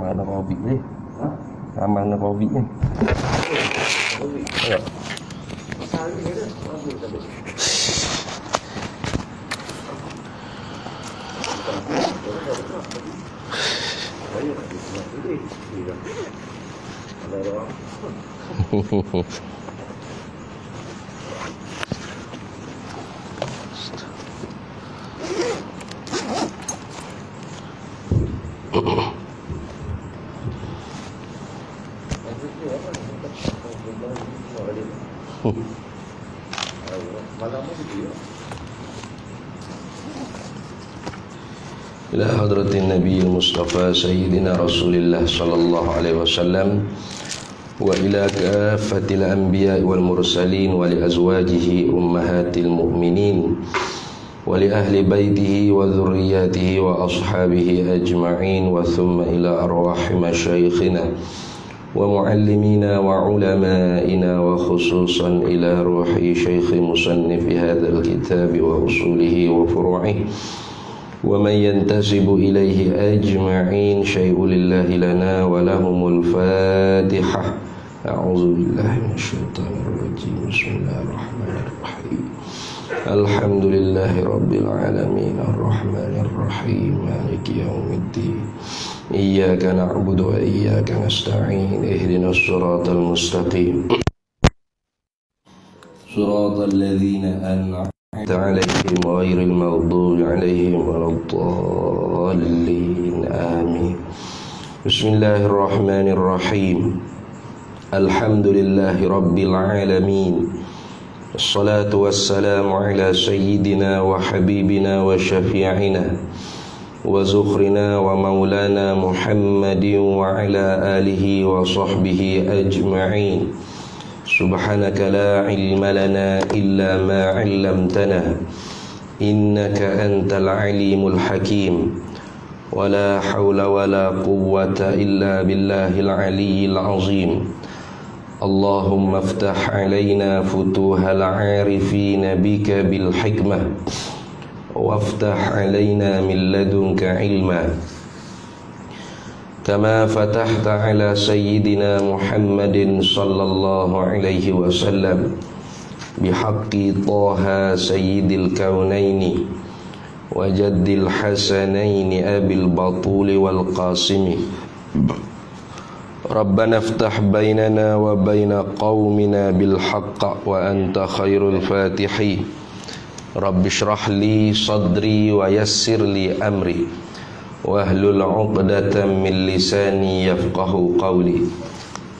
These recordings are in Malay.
Amal nak Covid ni. Amal nak Covid ni. Ya. إلى حضرة النبي المصطفى سيدنا رسول الله صلى الله عليه وسلم وإلى كافة الأنبياء والمرسلين ولأزواجه أمهات المؤمنين ولأهل بيته وذرياته وأصحابه أجمعين وثم إلى أرواح مشايخنا ومعلمينا وعلمائنا وخصوصا إلى روح شيخ مصنف هذا الكتاب وأصوله وفروعه ومن ينتسب إليه أجمعين شيء لله لنا ولهم الفاتحة أعوذ بالله من الشيطان الرجيم بسم الله الرحمن الرحيم الحمد لله رب العالمين الرحمن الرحيم مالك يوم الدين إياك نعبد وإياك نستعين اهدنا الصراط المستقيم صراط الذين أنعمت عليهم غير المغضوب عليهم ولا الضالين آمين بسم الله الرحمن الرحيم الحمد لله رب العالمين الصلاة والسلام على سيدنا وحبيبنا وشفيعنا وزخرنا ومولانا محمد وعلى آله وصحبه أجمعين سبحانك لا علم لنا إلا ما علمتنا إنك أنت العليم الحكيم ولا حول ولا قوة إلا بالله العلي العظيم اللهم افتح علينا فتوح العارفين بك بالحكمة وافتح علينا من لدنك علما كما فتحت على سيدنا محمد صلى الله عليه وسلم بحق طه سيد الكونين وجد الحسنين أبي البطول والقاسم ربنا افتح بيننا وبين قومنا بالحق وأنت خير الفاتحين رب اشرح لي صدري ويسر لي أمري واحلل عقدة من لساني يفقه قولي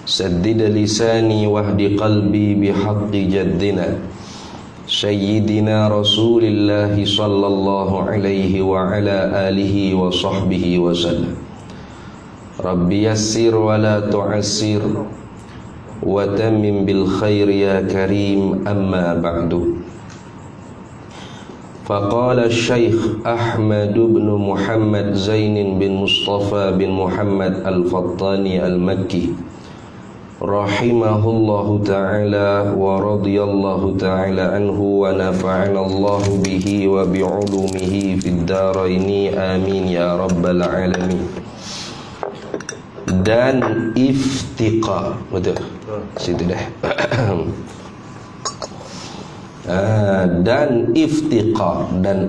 سدد لساني واهد قلبي بحق جدنا سيدنا رسول الله صلى الله عليه وعلى آله وصحبه وسلم رب يسر ولا تعسر وتمم بالخير يا كريم أما بعد فقال الشيخ أحمد بن محمد زين بن مصطفى بن محمد الفطاني المكي رحمه الله تعالى ورضي الله تعالى عنه ونفعنا الله به وبعلومه في الدارين آمين يا رب العالمين. Dan iftiqar, betul? Situ dah. Dan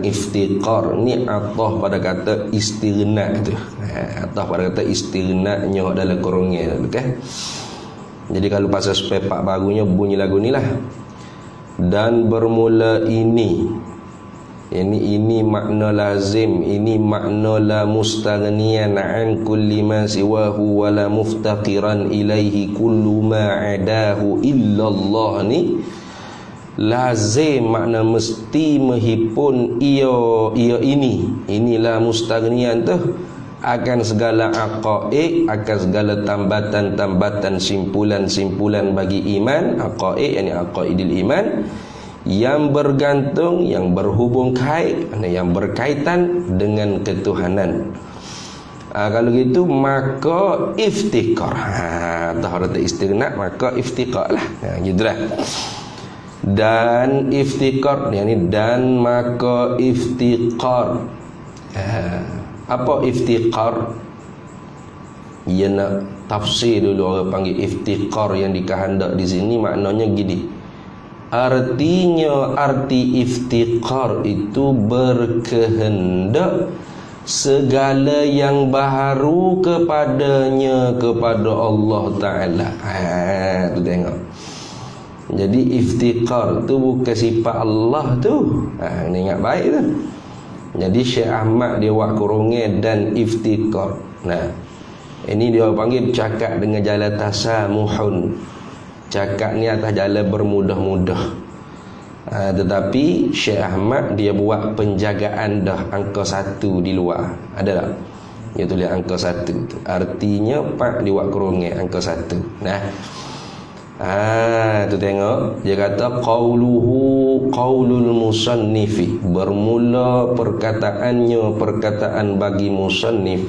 iftiqar ni atah pada kata istighna tu. Atah pada kata istighna nyoh dalam kurungnya, betul? Jadi kalau pasal sepepak barunya bunyi lagu ni lah. Dan bermula ini makna lazim, ini makna la mustaghniyan an kulli ma siwahu wa la muftaqiran ilaihi kullu ma adahu illallah ni lazim makna mesti menghipun inilah mustaghniyan tu akan segala aqaid, akan segala tambatan-tambatan, simpulan-simpulan bagi iman, aqaid yakni aqaidil iman yang bergantung, yang berhubung kait, yang berkaitan dengan ketuhanan. Kalau gitu maka iftiqar. Taharata istighna maka iftiqar lah. Gitulah. Dan iftiqar yakni dan maka iftiqar. Apa iftiqar? Ia nak tafsir dulu, orang panggil iftiqar yang dikehendak di sini maknanya gini. Artinya arti iftiqar itu berkehendak segala yang baharu kepadanya, kepada Allah Ta'ala. Tu tengok. Jadi iftiqar tu bukan sifat Allah tu. Ni ingat baik tu. Jadi Syekh Ahmad dia buat kurungan dan iftiqar. Nah, ini dia panggil cakap dengan jalan tasamuhun. Cakap ni atas jalan bermudah-mudah. Tetapi Syekh Ahmad dia buat penjagaan dah angka 1 di luar. Ada tak? Dia tulis angka 1 tu. Artinya pak dia buat kurungan angka 1. Nah. Tu tengok. Dia kata qauluhu qaulul musannifi. Bermula perkataannya perkataan bagi musannif.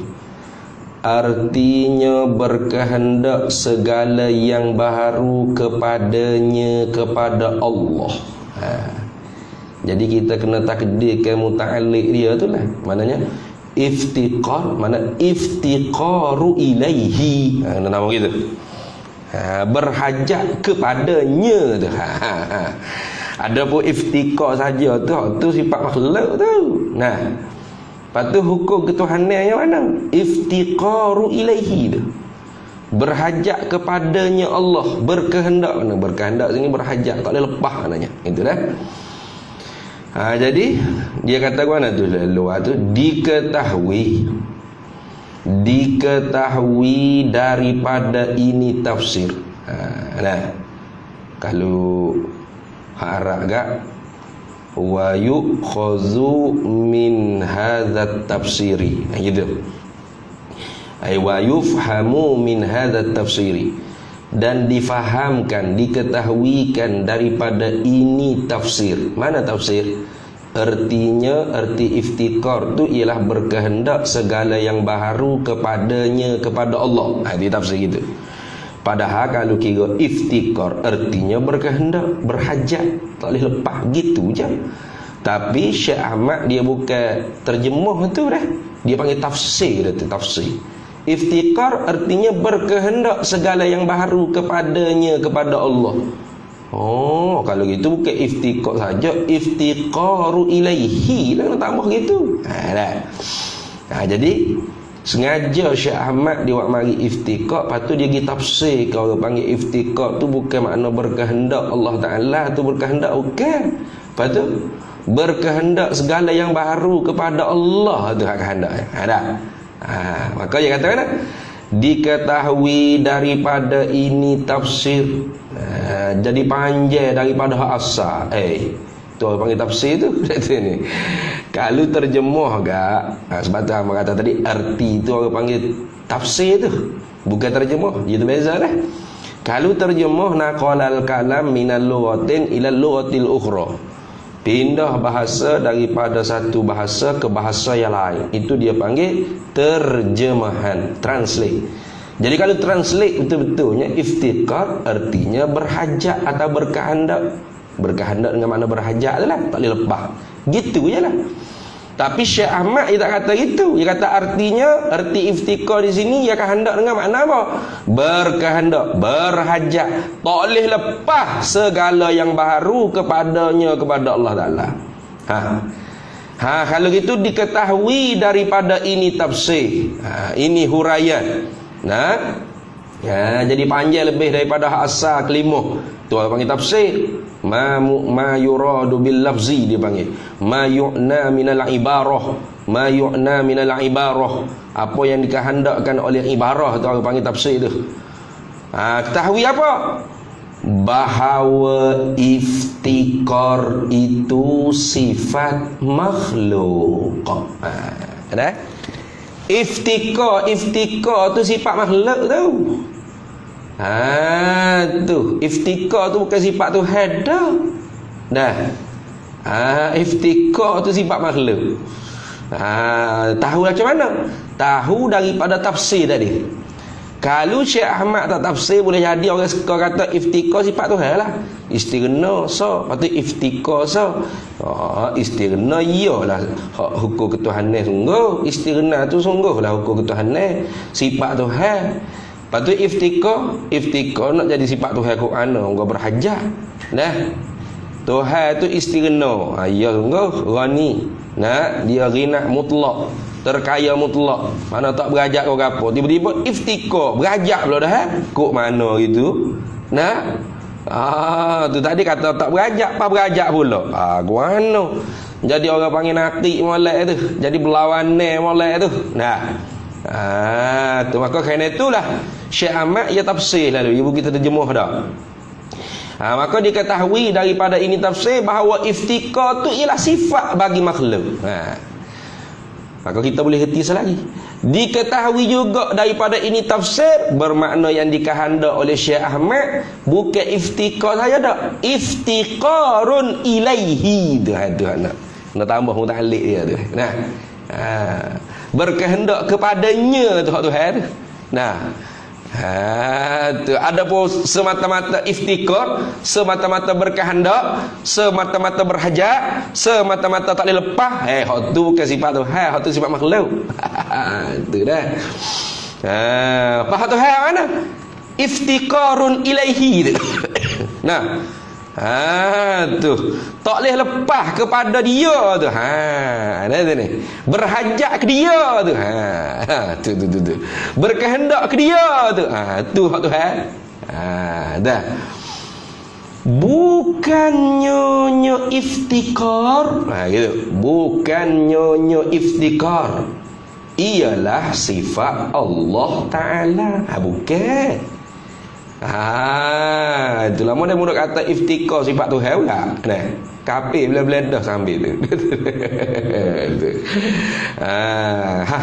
Artinya berkehendak segala yang baharu kepadanya, kepada Allah. Jadi kita kena takdirkan muta'alliq dia tu lah. Maknanya iftiqar, mana iftiqaru ilaihi. Nama gitu. Berhajat kepadanya tu. Ada pun iftiqar saja tu sifat makhluk tu. Nah, lepas tu hukum ketuhanan yang mana? Iftiqaru ilaihi tu. Berhajat kepadanya Allah, berkehendak. Mana berkehendak sini berhajat, tak boleh lepas maknanya. Itu dah. Jadi dia kata mana tu luar tu diketahui daripada ini tafsir. Nah, kalau harap gak wa yu'khazu min hadzat tafsiri. Gitu. Ai wa yufhamu min hadzat tafsiri, dan difahamkan, diketahuikan daripada ini tafsir. Mana tafsir? Artinya, arti iftiqar tu ialah berkehendak segala yang baharu kepadanya, kepada Allah. Itu tafsir gitu. Padahal kalau kira iftiqar artinya berkehendak, berhajat, tak boleh lepas gitu je. Tapi Syekh Ahmad dia bukan terjemah tu dah. Dia panggil tafsir tu, tafsir. Iftiqar artinya berkehendak segala yang baharu kepadanya, kepada Allah. Oh, kalau gitu bukan iftiqar saja, iftiqaru ilaihi lah, nak tambah gitu. Jadi sengaja Syekh Ahmad dia buat mari iftiqar, lepas tu dia pergi tafsir. Kalau orang panggil iftiqar tu bukan makna berkehendak Allah Ta'ala tu berkehendak, bukan. Lepas tu berkehendak segala yang baharu kepada Allah tu kehendaknya. Ada. Maka dia kata kan, diketahui daripada ini tafsir. Jadi panjang daripada hak asal. Tu orang panggil tafsir tu. Ni. Kalau terjemah gak, sebab tu hang kata tadi arti tu orang panggil tafsir tu, bukan terjemah. Itu beza lah. Kalau terjemah naqalal kalam minal lughatin ila lughatil ukhra. Pindah bahasa daripada satu bahasa ke bahasa yang lain. Itu dia panggil terjemahan, translate. Jadi kalau translate betul-betulnya iftiqar artinya berhajat atau berkehendak. Berkehendak dengan makna berhajat lah, tak boleh lepas. Gitu je lah. Tapi Syekh Ahmad dia tak kata gitu. Dia kata artinya, arti iftiqar di sini ia kehendak dengan makna apa? Berkehendak, berhajat, tak boleh lepas segala yang baharu kepadanya, kepada Allah Ta'ala. Kalau gitu diketahui daripada ini tafsir. Ini huraian. Nah, jadi panjang lebih daripada hak asal kelima. Tu orang panggil tafsir. Ma yuradu bil lafzi, dia panggil ma yu'na minal ibarah. Ma yu'na minal ibarah, apa yang dikehendakkan oleh ibarah tu orang panggil tafsir tu. Ketahui apa? Bahawa iftiqar itu sifat makhluk. Ada? Iftiqar tu sifat makhluk tu. Tu iftiqar tu bukan sifat Tuhan dah. Iftiqar tu sifat makhluk. Tahu macam mana? Tahu daripada tafsir tadi. Kalau Syekh Ahmad tak tafsir, boleh jadi orang suka kata iftikar sifat Tuhan lah. Istighna so, lepas tu iftikar so. Istighna iyalah hukum ketuhanan sungguh. Istighna tu sungguhlah hukum ketuhanan, sifat Tuhan. Lepas tu iftikar nak jadi sifat Tuhan kok ana orang berhajat. Nah, Tuhan tu istighna. Ya sungguh ghani. Nah, dia ghina mutlak, terkaya mutlak. Mana tak berajak kau apa. Tiba-tiba iftikar, berajak pula dah. Kok mana gitu. Nah, tu tadi kata tak berajak, apa berajak pula. Guano. Jadi orang panggil natik molek tu. Jadi berlawanan molek tu. Nah. Tu maka kerana itulah Syekh Ahmad ia tafsir lalu ibu kita terjemuh dah. Maka diketahui daripada ini tafsir bahawa iftikar tu ialah sifat bagi makhluk. Maka kita boleh reti selagi. Diketahui juga daripada ini tafsir bermakna yang dikehendak oleh Syekh Ahmad bukan iftikar saja dak. Iftiqarun ilaihi tu anak. Nak tambah muta'alliq dia tu. Nah. Berkehendak kepadanya Tuhan. Nah. Tu ada pun semata-mata iftikar, semata-mata berkehendak, semata-mata berhajat, semata-mata tak boleh lepas. Hak tu bukan sifat Tuhan, hak tu sifat makhluk. Tu dah. Apa Tuhan mana? Iftiqarun ilaihi. Nah. Tu tak boleh lepas kepada dia tu. Ada tu ni. Berhajat ke dia tu. Tu. Berkehendak ke dia tu. Tu hak Tuhan. Dah. Bukan nyonya iftikar. Gitu. Bukan nyonya iftikar. Ialah sifat Allah Ta'ala. Bukan. Itulah mudah kata iftikar sifat Tuhan pula. Nah, kafir bila-bila dah sambil tu.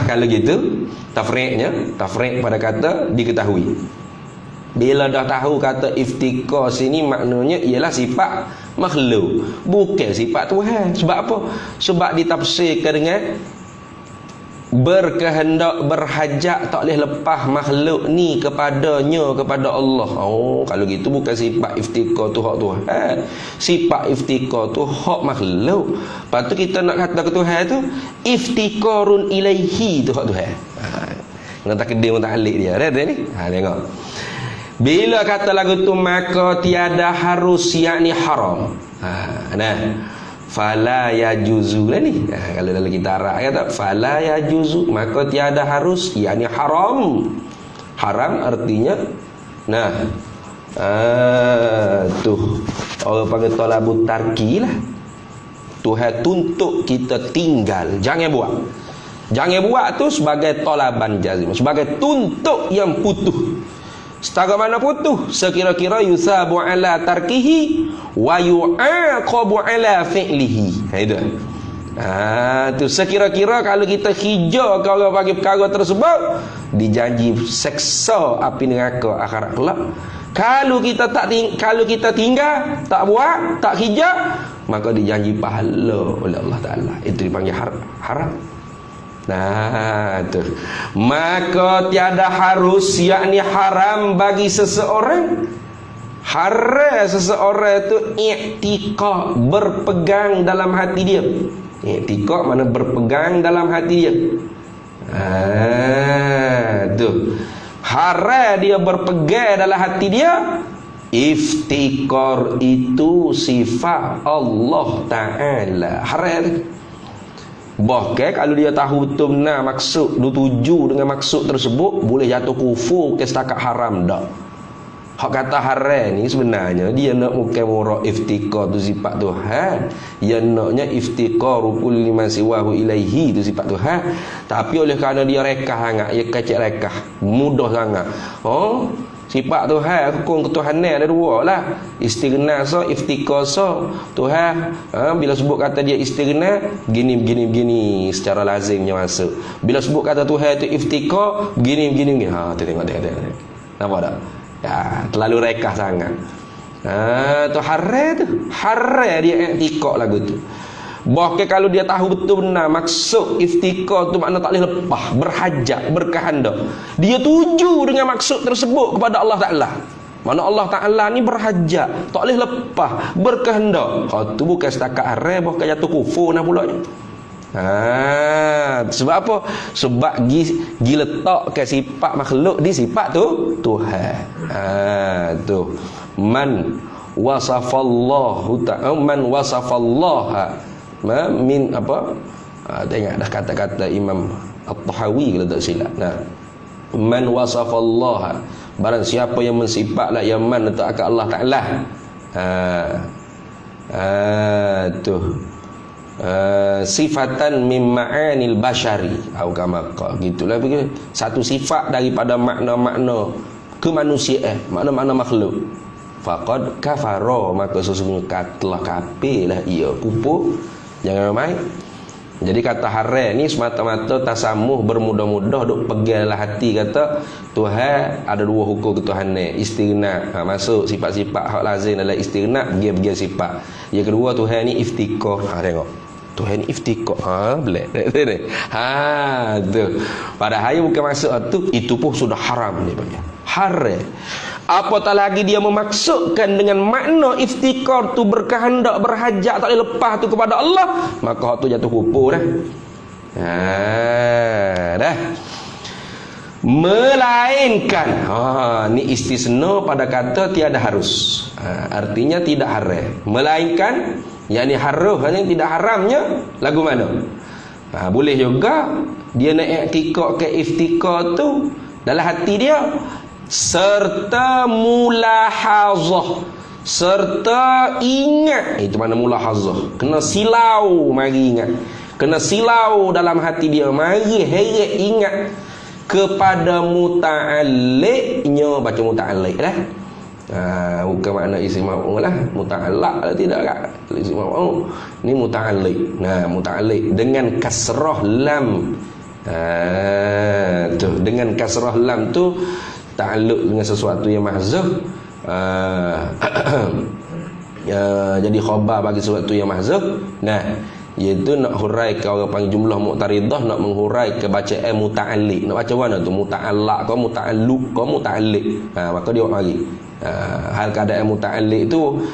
Kalau gitu, tafriq pada kata diketahui. Bila dah tahu kata iftikar sini maknanya ialah sifat makhluk, bukan sifat Tuhan. Sebab apa? Sebab ditafsirkan dengan berkehendak, berhajat, tak boleh lepas makhluk ni kepadanya, kepada Allah. Kalau gitu bukan sifat iftikar tu hak Tuhan. Sifat iftikar tu hak makhluk. Lepas tu kita nak kata ke Tuhan tu iftikarun ilaihi tu hak Tuhan. Nak tak kedai muta'alliq dia. Ada ni? Tengok. Bila kata lagu tu maka tiada harus yakni haram. Fala yajuzu lah ni. Kalau dalam kita Arab kata fala yajuzu, maka tiada harus, yakni haram. Haram artinya tuh orang panggil talabut tarki lah. Tuhan tuntut kita tinggal, jangan buat. Jangan buat tu sebagai talaban jazim, sebagai tuntut yang putus. Setara mana putus? Sekira-kira yusabu ala tarkihi wa yu'aqabu ala fi'lihi. Itu. Tu sekira-kira kalau kita hijau kalau bagi perkara tersebut dijanji seksa api neraka akhirat kelak. Kalau kita tinggal, tak buat, tak hijau, maka dijanji pahala oleh Allah Taala. Itu dipanggil haram. Tu. Maka tiada harus yakni haram bagi seseorang. Haram seseorang tu i'tiqad, berpegang dalam hati dia. I'tiqad mana berpegang dalam hati dia. Tu. Haram dia berpegang dalam hati dia. Iftikar itu sifat Allah Ta'ala. Haram. Bahkan kalau dia tahu betul benar maksud, dia tuju dengan maksud tersebut, boleh jatuh kufur ke setakat haram dak. Hak kata haram ni sebenarnya dia nak bukan murah iftikar tu sifat Tuhan. Dia naknya iftikar kulli ma siwahu ilaihi tu sifat Tuhan. Tapi oleh kerana dia rekah sangat, dia kacak rekah, mudah sangat. Sifat Tuhan, hukum ketuhanan ada dua lah. Istighna so, iftikar so. Tuhan bila sebut kata dia istighna, begini secara lazimnya masuk. Bila sebut kata Tuhan itu iftikar, begini. Tengok. Nampak tak? Ya, terlalu rekah sangat. Tu haram tu. Haram dia iftikar lagu tu. Bahkan kalau dia tahu betul benar maksud iftikar tu makna tak boleh lepas, berhajat, berkehendak, dia tuju dengan maksud tersebut kepada Allah Ta'ala. Mana Allah Ta'ala ni berhajat, tak boleh lepas, berkehendak. Tu bukan setakat haram, bukan jatuh kufur nak pula. Sebab apa? Sebab gi letakkan sifat makhluk di sifat tu Tuhan. Tu man wasafallahu ta'ala, man wasafallaha min apa? Tengok dah kata-kata Imam At-Tahawi kalau tak silap. Man wasafallaha, barang siapa yang mensifatlah yang man untuk akan Allah Ta'ala. Tu sifatan min ma'anil bashari atau kama gitulah, satu sifat daripada makna-makna kemanusiaan, makna-makna makhluk. Faqad kafara, maka sesungguhnya telah kafirlah ia, pupuk, jangan main. Jadi kata haram ni semata-mata tasamuh, bermudah-mudah duk peganglah hati kata Tuhan ada dua hukum ketuhanan, istighna, masuk sifat-sifat hak lazim adalah istighna, dia sifat. Yang kedua Tuhan ni iftikar. Tengok Tuhan ni iftikar, belak tu. Padahal bukan maksud tu, itu pun sudah haram dia panggil haram. Apatah lagi dia memaksudkan dengan makna iftikar tu berkehendak, berhajat, tak boleh lepas tu kepada Allah, maka tu jatuh kufur dah. Dah. Melainkan ni istisna pada kata tiada harus. Artinya tidak haram. Melainkan yakni haram, hanya tidak haramnya lagu mana? Boleh juga dia nak i'tikad ke iftikar tu dalam hati dia, serta mulahazah, serta ingat. Itu mana mulahazah? Kena silau, mari ingat. Kena silau dalam hati dia, mari heret ingat kepada muta'alliqnya. Baca muta'alliq lah. Bukan makna isim maf'ul lah, muta'allaq lah, tidak kan? Isim maf'ul ni muta'alliq. Muta'alliq dengan kasrah lam. Tu dengan kasrah lam tu ta'alluq dengan sesuatu yang mahzuf. Jadi khabar bagi sesuatu yang mahzuf. Iaitu nak hurai ke orang panggil jumlah mu'taridah, nak menghurai ke bacaan muta'alliq. Nak baca mana tu? Muta'allaq ke muta'alluq ke muta'alliq. Maka dia mari. Hal keadaan muta'alliq tu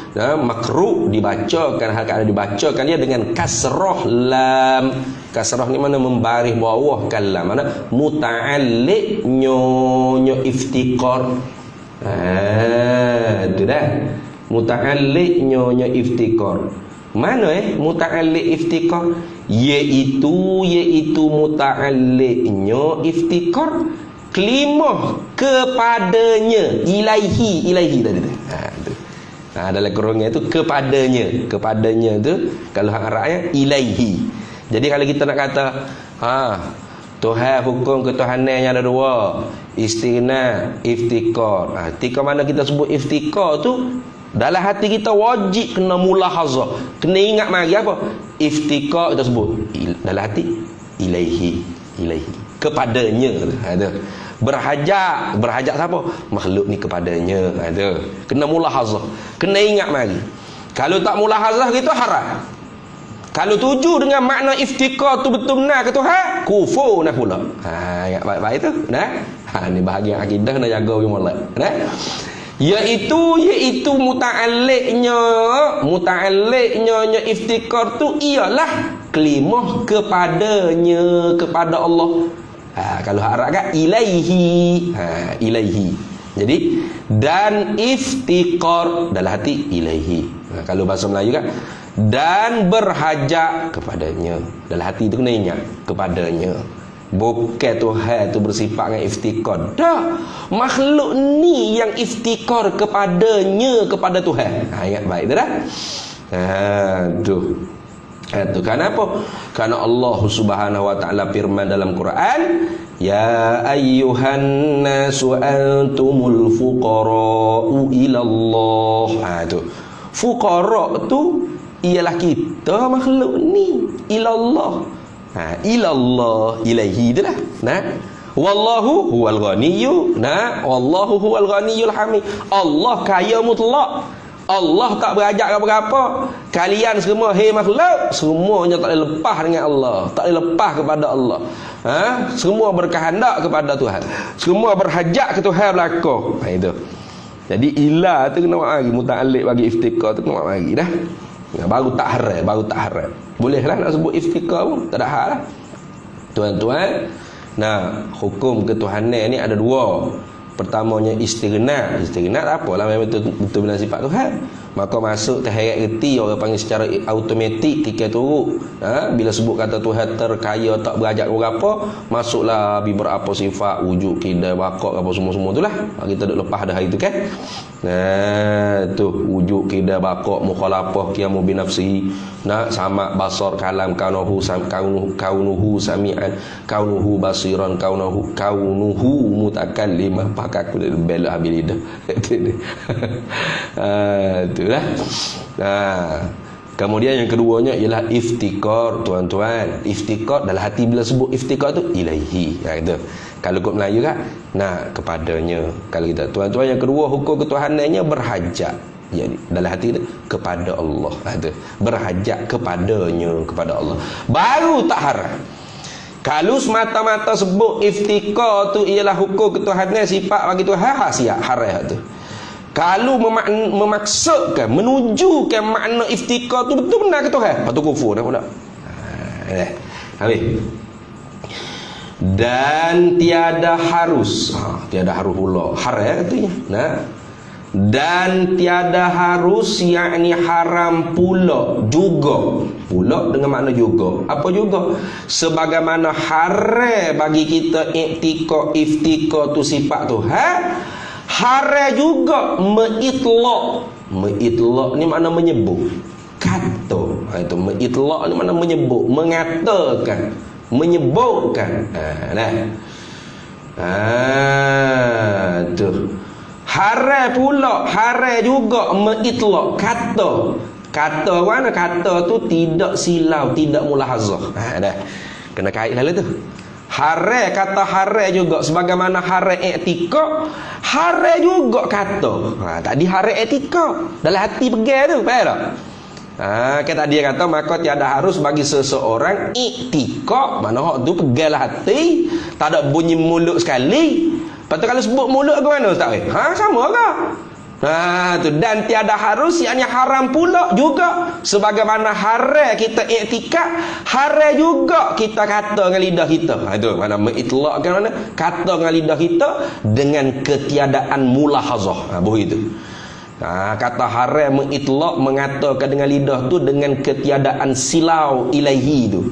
makruh dibacakan, hal keadaan dibacakan dia dengan kasrah lam. Kasrah ni mana membaris bawah kalam, mana muta'alliq nyo iftikar. Itu dah muta'alliq nyo iftikar. Mana muta'alliq iftikar? Iaitu muta'alliqnya iftikar kelimah kepadanya, ilaihi tadi tu. Dalam kurungnya tu kepadanya tu kalau hak Arabnya ilaihi. Jadi kalau kita nak kata Tuhan, hukum ketuhanannya ada dua, istighna, iftikar. Ketika mana kita sebut iftikar tu, dalam hati kita wajib kena mulahazah, kena ingat mari apa? Iftikar kita sebut dalam hati ilaihi kepadanya. Berhajat siapa? Makhluk ni kepadanya. Kena mulahazah, kena ingat mari. Kalau tak mulahazah kita haram. Kalau tuju dengan makna iftikar tu betul benar ke Tuhan, kufur nak pula. Ingat baik-baik tu. Ni bahagian akidah nak jaga mulai. Iaitu muta'alliqnya iftikar tu ialah kelimah kepadanya, kepada Allah. Kalau harap kan ilaihi. Jadi dan iftikar dalam hati ilaihi. Kalau bahasa Melayu kan, dan berhajat kepadanya. Dalam hati tu kena ingat kepadanya. Bukan Tuhan tu bersifat dengan iftikar. Dah, makhluk ni yang iftikar kepadanya, kepada Tuhan. Ingat baik tu dah. Tu kenapa? Karena Allah Subhanahu wa taala firman dalam Quran, ya ayyuhan nasu antumul fuqara'u ila Allah. Tu fuqara tu ialah kita makhluk ni, ila Allah. Ilallah, ilaihi itulah. Wallahu huwal ghaniyyu, wallahu huwal ghaniyyul hamid. Allah kaya mutlak. Allah tak berajak apa-apa. Kalian semua, hei makhluk, semuanya tak boleh lepas dengan Allah, tak boleh lepas kepada Allah. Semua berkehendak kepada Tuhan, semua berhajat ke Tuhan belaka. Itu. Jadi ilah tu kena buat lagi, muta'alliq bagi iftikar tu kena buat lagi dah. Baru tak haram. Boleh lah nak sebut iftikar pun, tak ada hal lah. Tuan-tuan, hukum ketuhanan ni ada dua. Pertamanya istighna. Istighna tak apalah, memang betul benar sifat Tuhan. Maka masuk terheret reti, orang panggil secara automatik tikai turut. Bila sebut kata Tuhan terkaya tak berajak berapa, masuklah beberapa sifat wujud, kidai, bakak, apa semua-semua itulah. Kita duk lepas dah hari tu kan. Tu wujud, kidai, bakak, mukhalafah, qiyamu binafsihi, sama basar, kalam, kaunuhu sami'an, kaunuhu basiran, kaunuhu mutakallimah. Pakak aku dah bela habis lidah. Itulah. Kemudian yang keduanya ialah iftikar, tuan-tuan. Iftikar dalam hati, bila sebut iftikar tu ilahi. Gitu. Kalau kod Melayu kan, kepadanya. Kalau kita, tuan-tuan, yang kedua hukum ketuhanannya berhajat. Jadi dalam hati dia kepada Allah. Itu. Berhajat kepadanya, kepada Allah. Baru tak haram. Kalau semata-mata sebut iftikar tu ialah hukum ketuhanan, sifat bagi Tuhan, siap haram tu. Kalau memaksudkan, menunjukkan makna iftikar tu betul benar ke Tuhan, patut kufur dah pula. Habis. Dan tiada harus pula haram katanya. Dan tiada harus, yakni haram pula dengan makna juga. Apa juga? Sebagaimana haram bagi kita iftikar tu sifat Tuhan, haram juga mengitlaq ni makna menyebut kata. Itu mengitlaq ni makna menyebut, mengatakan, menyebutkan. Tu haram pula, haram juga mengitlaq kata mana kata tu tidak silau, tidak mulahazah. Kena kait lalu tu. Haram, kata haram juga sebagaimana haram i'tikad, haram juga kata. Tadi haram i'tikad dalam hati pegang tu, faham tak? Kan tadi dia kata maka tiada harus bagi seseorang i'tikad, mana hak tu peganglah hati, tak ada bunyi mulut sekali. Lepas tu kalau sebut mulut ke mana Ustaz? Sama ke? Tu. Dan tiada harus, yakni haram pula juga sebagaimana haram kita i'tikad, haram juga kita kata dengan lidah kita. Itu mana mengitlaqkan, mana kata dengan lidah kita dengan ketiadaan mulahazah. Begitu. Kata haram mengitlaq, mengatakan dengan lidah tu dengan ketiadaan silau ilahi tu.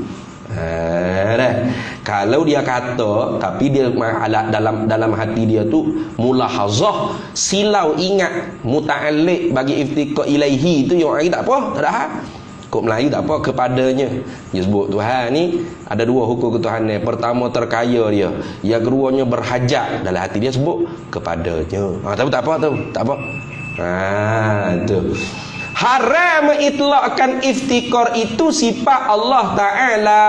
Kalau dia kata tapi dia dalam hati dia tu mulahazah, silau, ingat, muta'alliq bagi iftikar ilaihi tu yang lagi tak apa, tak ada hal. Kod Melayu tak apa, kepadanya. Dia sebut Tuhan ni ada dua hukum ketuhanan. Pertama terkaya dia, yang keduanya berhajat. Dalam hati dia sebut kepadanya. Tapi tak apa tu, tak apa. Tu. Haram mengitlaqkan iftikar itu sifat Allah Ta'ala,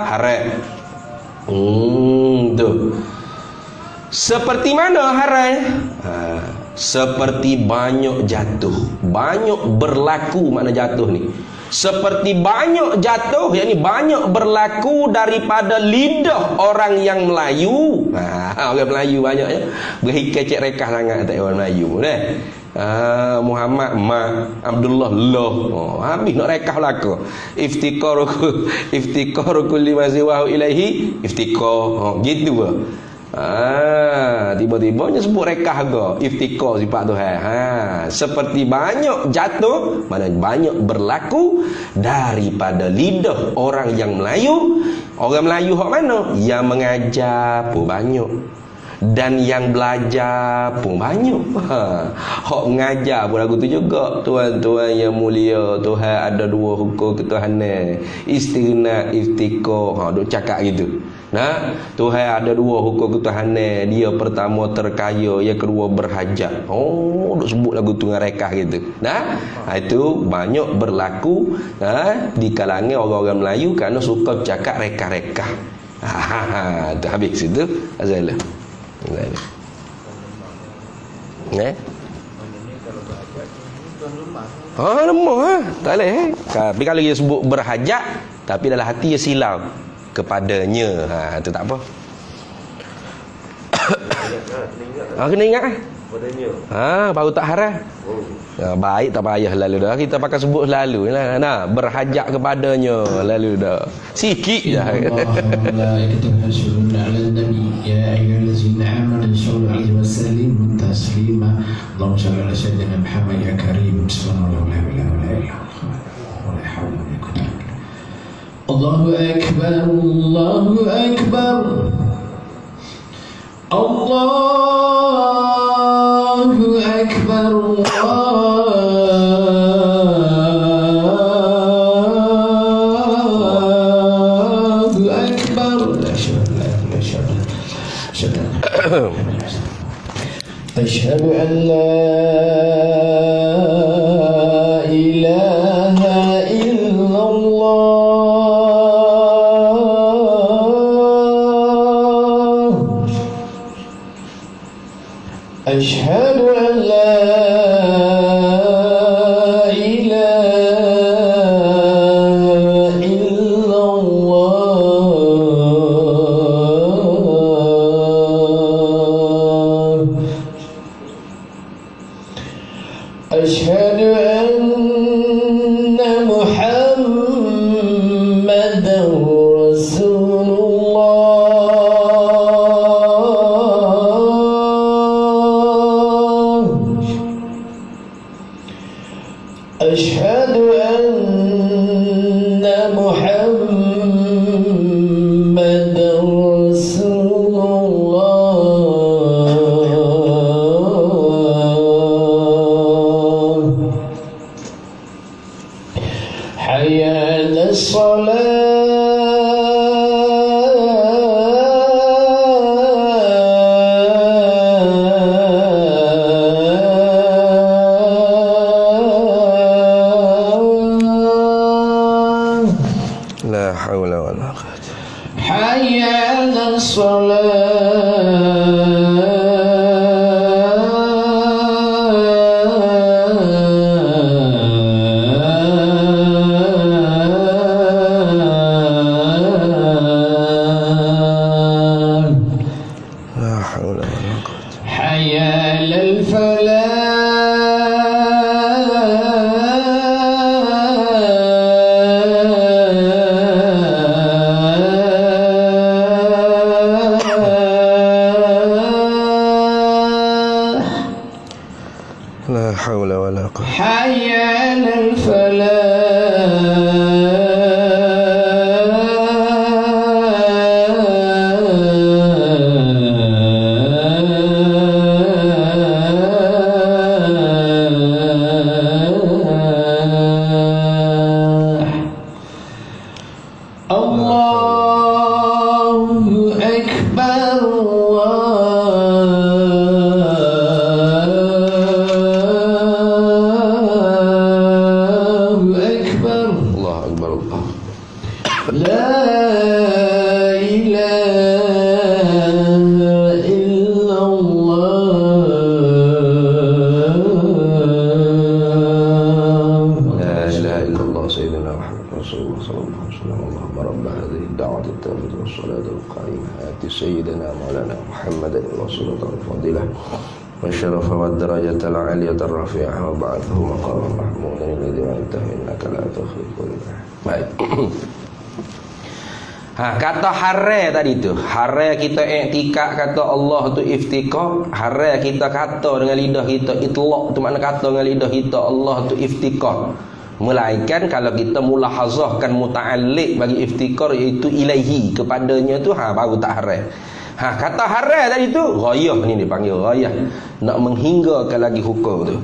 haram. Tu. Seperti mana haram? Seperti banyak jatuh, banyak berlaku, makna jatuh ni. Seperti banyak jatuh, yakni banyak berlaku daripada lidah orang yang Melayu. Orang Melayu banyaknya berhikayat rekah sangat tak orang Melayu Muhammad Abdullah habis nak rekah belaka. Iftikar kulli maziwahu ilaihi iftikar. Gitu ke? Tiba-tibanya sebut rekah ke iftikar sifat Tuhan. Seperti banyak jatuh, mana banyak berlaku daripada lidah orang yang Melayu. Orang Melayu hak mana? Yang mengajar pun banyak, dan yang belajar pun banyak. Hak mengajar pun lagu tu juga. Tuan-tuan yang mulia, Tuhan ada dua hukum ketuhanan, istighna, iftikar. Duk cakap gitu. Tuhan ada dua hukum ketuhanan. Dia pertama terkaya, yang kedua berhajat. Duk sebut lagu tu dengan rekah gitu. Itu banyak berlaku di kalangan orang-orang Melayu kerana suka cakap rekah-rekah. Tu habis situ Azalah. Lemah tak boleh. Tapi kalau dia sebut berhajat tapi dalam hati dia silau kepadanya, itu tak apa. Kena ingat baru tak haram. Baik tak payah lalu dah. Kita pakai sebut selalu lah. Nah, berhajat kepadanya lalu dah. Sikit je. Allahu Akbar, Allahu Akbar, Allahu Akbar, Allahu Akbar. Asyhadu an la ilaha illallah. Asyhadu an la ilaha illallah. Asyhadu anna Muhammadan Rasulullah. Asyhadu anna Muhammadan Rasulullah. Hayya 'alas salat. La haula wala quwwata. Hayya 'alas salat. La haula wala quwwata. Hayya 'alal falah. La haula wala quwwata. Hayya 'alal falah. Allahu Akbar, Allahu Akbar. Allahu akbar. Allah. La ilaha illallah. La ilaha illallah sayyidina Muhammad Rasulullah sallallahu alaihi wasallam. Allahumma rabb hadhihi ad-da'wati at-tammati was-salati al-qa'imah ati sayyidina maulana Muhammadan rasulullah al-fadilah wa syarafa wa darajata al-'aliyata ar-rafi'ah wa ba'athahu maqaman mahmudan alladhi wa'intahu innaka la tukhliqul mi'ad. Baik. Kata haram tadi tu, haram kita i'tikad kata Allah tu iftikar, haram kita kata dengan lidah kita itlaq tu makna kata dengan lidah kita Allah tu iftikar. Melainkan kalau kita mulahazahkan muta'alliq bagi iftikar iaitu ilaihi kepadanya tu baru tak haram. Kata haram tadi tu ghayah ni dipanggil ghayah, nak menghinggakan lagi hukum tu.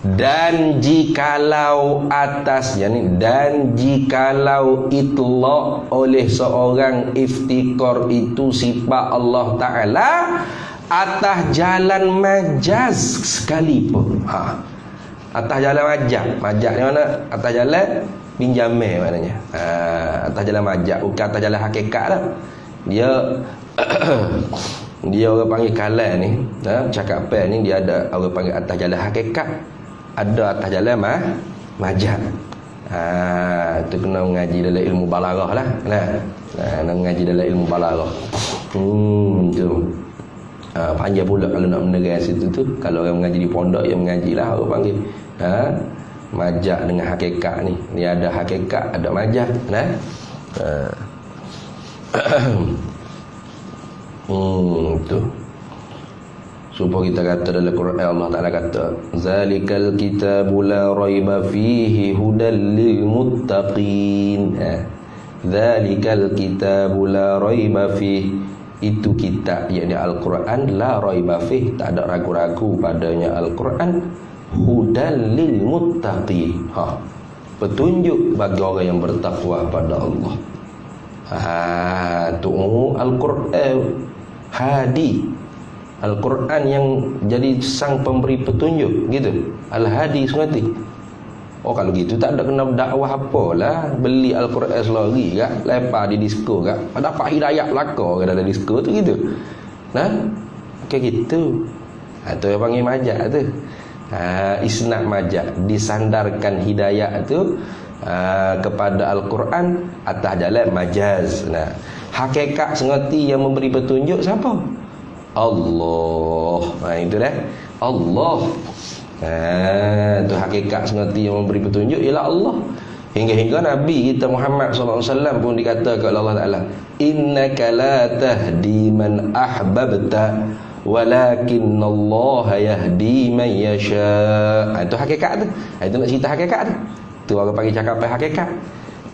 Dan jikalau atasnya ni, dan jikalau itlaq oleh seorang iftikar itu sifat Allah Ta'ala atas jalan majaz sekalipun. Atas jalan majaz. Majaz ni mana? Atas jalan pinjaman maknanya. Atas jalan majaz, bukan atas jalan hakikat lah. Dia dia orang panggil kalam ni, cakapan ni dia ada orang panggil atas jalan hakikat. ada atas jalan majaz. Tu kena mengaji dalam ilmu balaghah lah. Nak mengaji dalam ilmu balaghah. Tu. Panjang pula kalau nak menerai situ tu. Kalau orang mengaji di pondok, yang mengajilah orang panggil. Majaz dengan hakikat ni. Ni ada hakikat, ada majaz. Tu. Supaya kita kata dalam Quran, Allah Ta'ala kata, zalikal kitabu la raiba fihi hudal lil muttaqin. Zalikal kitabu la raiba fihi, itu kitab, yakni Al-Quran, la raiba fihi, tak ada ragu-ragu padanya Al-Quran, hudal lil muttaqin, petunjuk bagi orang yang bertakwa pada Allah. Tu Al-Quran hadi, Al-Quran yang jadi sang pemberi petunjuk, gitu. Al-Hadi semati. Kalau gitu tak ada kena dakwah apalah. Beli Al-Quran selagi kak, lepas di disko kak, dapat hidayah belaka ke dalam disko tu, gitu. Kayak gitu. Tu yang panggil majaz tu. Isnad majaz, disandarkan hidayah tu kepada Al-Quran atas jalan majaz. Hakikat sengati yang memberi petunjuk siapa? Allah. Itu dah Allah. Tu hakikat sengati yang memberi petunjuk ialah Allah. Hingga-hingga Nabi kita Muhammad SAW pun dikata oleh Allah Ta'ala, innaka la tahdi man ahbabta walakinnallaha yahdi man yasha. Itu hakikat tu. Itu nak cerita hakikat tu. Tu orang panggil cakapan hakikat.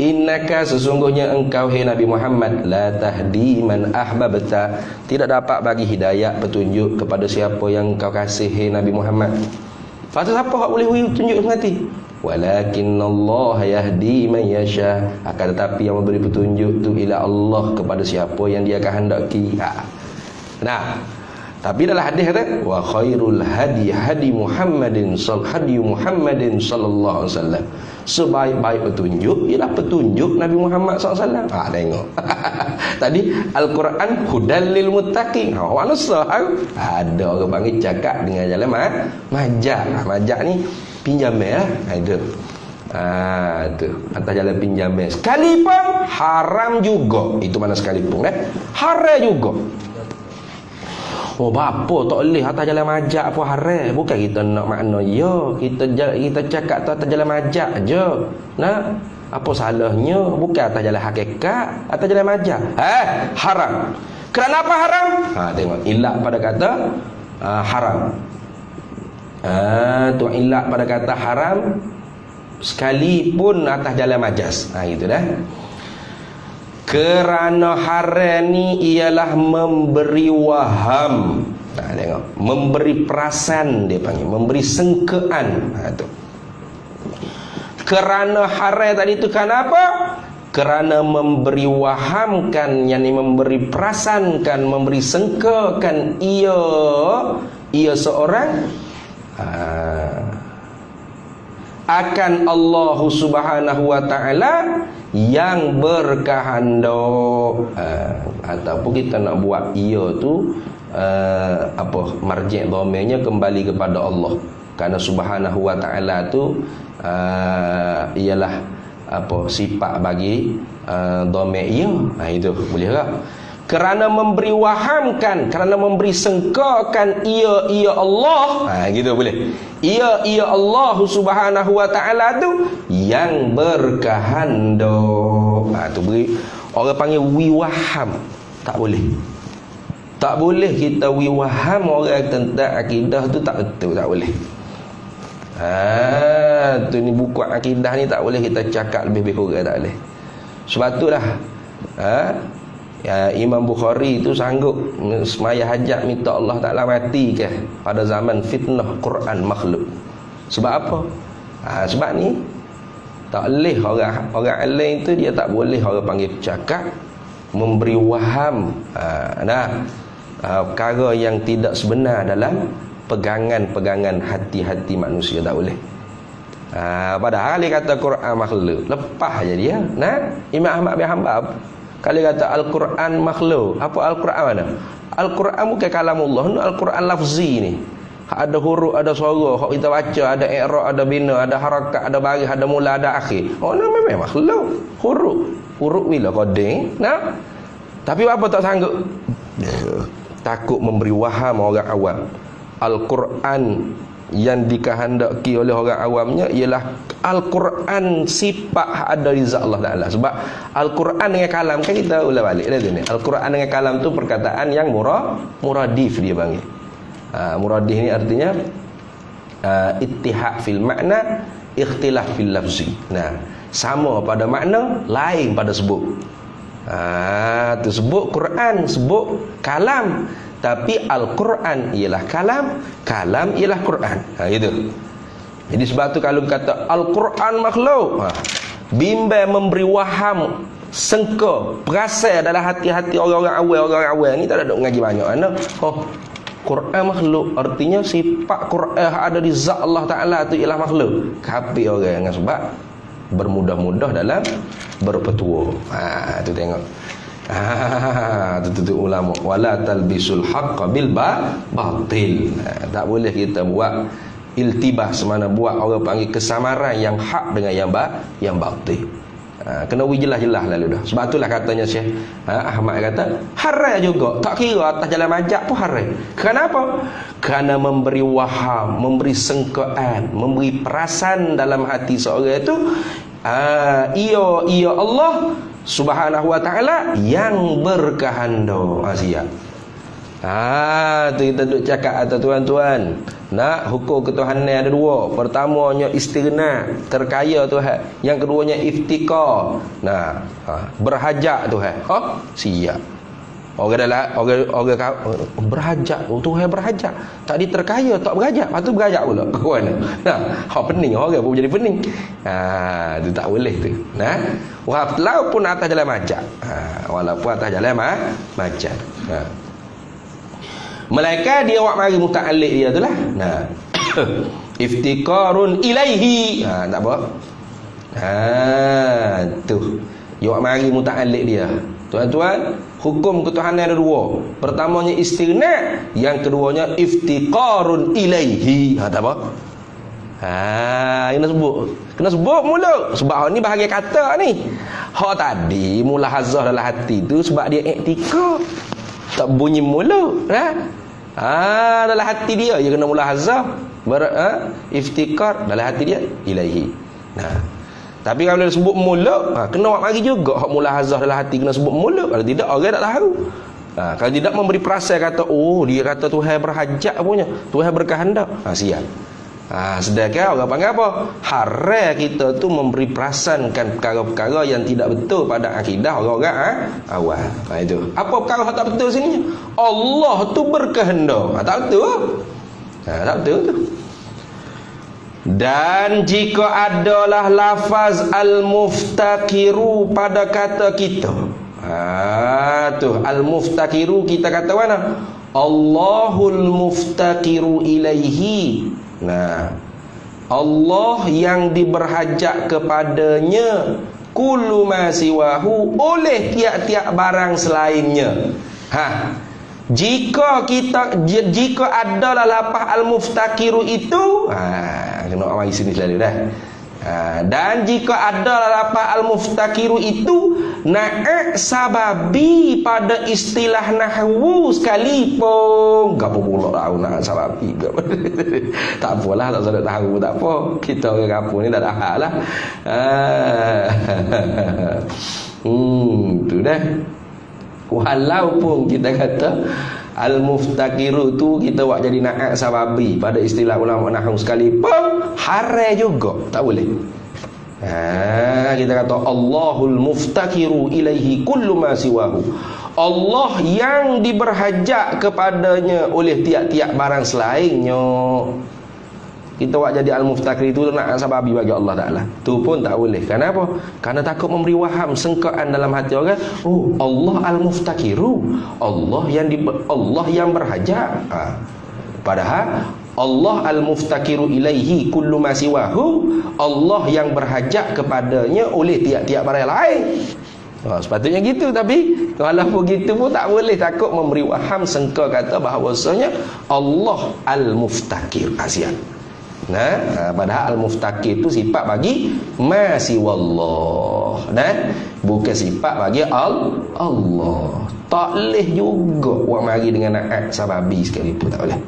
Innaka, sesungguhnya engkau hai Nabi Muhammad, la tahdi man ahbabta, tidak dapat bagi hidayah petunjuk kepada siapa yang engkau kasih hai Nabi Muhammad. Lepas siapa hak boleh tunjuk semati? Walakinnallaha yahdi man yasha, akan tetapi yang memberi petunjuk tu ialah Allah kepada siapa yang dia kehendaki. Tapi dalam hadis kata, wa khairul hadi hadi Muhammadin sallallahu alaihi wasallam. Sebaik-baik petunjuk ialah petunjuk Nabi Muhammad SAW. Tengok. Tadi Al-Quran hudal lil muttaqin. Mana sah? Ada orang panggil cakap dengan jalan majaz. Majaz ni pinjaman lah. Itu. Tu atas jalan pinjaman. Sekalipun haram juga. Itu mana sekalipun haram juga. Bapa tak boleh atas jalan majaz apa haram. Bukan kita nak makna kita cakap tu atas jalan majaz je. Apa salahnya? Bukan atas jalan hakikat, atas jalan majaz. Haram. Kenapa haram? Tengok ilak pada kata haram. Tu ilak pada kata haram sekalipun atas jalan majaz. Itu dah. Kerana haram ni ialah memberi waham. Tengok, memberi perasan dia panggil, memberi sangkaan. Tu. Kerana haram tadi tu kenapa? Kerana memberi wahamkan, yakni memberi perasankan, memberi sangkakan ia seorang akan Allah Subhanahu wa taala yang berkehendak. Ataupun kita nak buat ia tu marji' dhamirnya kembali kepada Allah, kerana Subhanahu wa taala tu ialah sifat bagi dhamir ia. Itu boleh tak? Kerana memberi wahamkan, kerana memberi sangkakan ia Allah. Gitu boleh. Ia Allah Subhanahu wa taala tu yang berkehendak. Tu beri orang panggil wiwaham. Tak boleh. Tak boleh kita wiwaham orang tentang akidah tu, tak betul, tak boleh. Tu ni buku akidah ni tak boleh kita cakap lebih kurang, tak boleh. Sebab itulah Imam Bukhari tu sanggup semaya hajat minta Allah Ta'ala mati ke pada zaman fitnah Quran makhluk. Sebab apa? Sebab ni tak boleh orang alim tu, dia tak boleh orang panggil cakap memberi waham perkara yang tidak sebenar dalam pegangan-pegangan hati-hati manusia, tak boleh. Padahal dia kata Quran makhluk, lepas je dia. Imam Ahmad bin Hanbal kalau kata Al-Quran makhluk, apa Al-Quran mana? Al-Quran bukan kalamullah, ni Al-Quran lafzi ni. ada huruf, ada suara, hak kita baca, ada i'rab, ada bina, ada harakat, ada baris, ada mula, ada akhir. Oh, nama memang makhluk. Huruf bila qading, nah. Tapi apa tak sanggup? Takut memberi waham orang awam. Al-Quran yang dikehendaki oleh orang awamnya ialah Al-Quran sifat ada di zat Allah Ta'ala. Sebab Al-Quran dengan kalam kan kita ulang balik dah tu ni. Al-Quran dengan kalam tu perkataan yang muradif dia panggil. Muradif ni artinya ittihad fil makna, ikhtilaf fil lafzi. Nah, sama pada makna, lain pada sebut. Tu sebut Quran, sebut kalam. Tapi Al-Quran ialah kalam, kalam ialah Quran. Gitu. Jadi sebab tu kalau kata Al-Quran makhluk, bimbang memberi waham, sengka, perasa dalam hati-hati orang-orang awal ni tak ada mengaji banyak. Quran makhluk artinya sifat Quran ada di zat Allah Ta'ala tu ialah makhluk. Kafir orang dengan sebab bermudah-mudah dalam berpetua. Tu tengok. Tu ulama wala talbisul haqq bil batil. Tak boleh kita buat iltibas, mana buat orang panggil kesamaran yang hak dengan yang batil. Kena jelas-jelas lalu dah. Sebab itulah katanya Syekh Ahmad kata haram juga, tak kira atas jalan majak pun haram. Kenapa? Kerana memberi waham, memberi sengkaan, memberi perasan dalam hati seorang itu ia Allah Subhanahu wa ta'ala yang berkehendak. Siap. Tu kita duk cakap atas tuan-tuan. Nak hukum ketuhanan ada dua. Pertamanya istighna, terkaya Tuhan. Yang keduanya iftikar. Nah, berhajat Tuhan. Siap. Orang berhajat, Tuhan berhajat. Tadi terkaya tak berhajat, lepas tu berhajat pula. Ke mana? Nah, pening orang pun jadi pening. Tu tak boleh tu. Nah, walaupun atas jalan majak. Walaupun atas jalan majak. Malaikat dia awak mari muta'alliq dia tu lah. Nah. Iftikarun ilaihi. Tak apa. Tu. Dia awak mari muta'alliq dia. Tuan-tuan, hukum ketuhanan ada dua. Pertamanya istighna, yang keduanya iftikarun ilaihi. Tak apa. Kena sebut mula. Sebab ni bahagian kata ni. Hak tadi mulahazah dalam hati tu sebab dia iktikar. Tak bunyi mula. Dalam hati dia kena mulahazah. Iftikar dalam hati dia ilaihi. Tapi kalau dia sebut mula, kena awak mari juga hak mulahazah dalam hati kena sebut mula. Kalau tidak orang tak tahu. Kalau tidak memberi perasaan kata dia kata Tuhan berhajat punya, Tuhan berkehendak. Siap. Sedangkan orang panggil apa? Haram kita tu memberi perasankan perkara-perkara yang tidak betul pada akidah orang-orang awal. Itu. Apa perkara yang tak betul sini? Allah tu berkehendak. Tak betul. Tak betul tu. Dan jika adalah lafaz al-muftakiru pada kata kita, tu al-muftakiru kita kata mana? Allahul muftakiru ilaihi. Allah yang diberhajat kepadanya kullu ma siwahu, oleh tiap-tiap barang selainnya. Jika adalah lafaz al-muftakiru itu, kena awal sini selalu dah. Dan jika adalah lafaz al-muftakiru itu naik sababi pada istilah nahwu sekalipun, gapo pula tahu nak sababi ke. Tak apalah, tak usah tahu, tak apa. Kita orang kampung ni tak ada hal lah. Tu dah. Walaupun kita kata al-muftakiru tu kita buat jadi na'at sababi pada istilah ulama nahwu sekalipun, haram juga, tak boleh. Kita kata Allahul muftakiru ilaihi kullu ma siwahu, Allah yang diberhajat kepadanya oleh tiap-tiap barang selainnya. Kita buat jadi al-muftakir itu nak sababi bagi Allah Ta'ala, tu pun tak boleh. Kenapa? Karena takut memberi waham, sengkaan dalam hati orang. Allah al-muftakiru, Allah yang berhajat. Padahal Allah al-muftakiru ilaihi kullu ma siwahu, Allah yang berhajat kepadanya oleh tiap-tiap barang lain. Sepatutnya gitu, tapi walaupun gitu pun tak boleh takut memberi waham sangka kata bahawasanya Allah Al-Muftakir. Asian. Nah, padahal Al-Muftakir itu sifat bagi masih wallah. Nah, bukan sifat bagi Allah. Tak boleh juga buat mari dengan naat sababi sekalipun, tak boleh.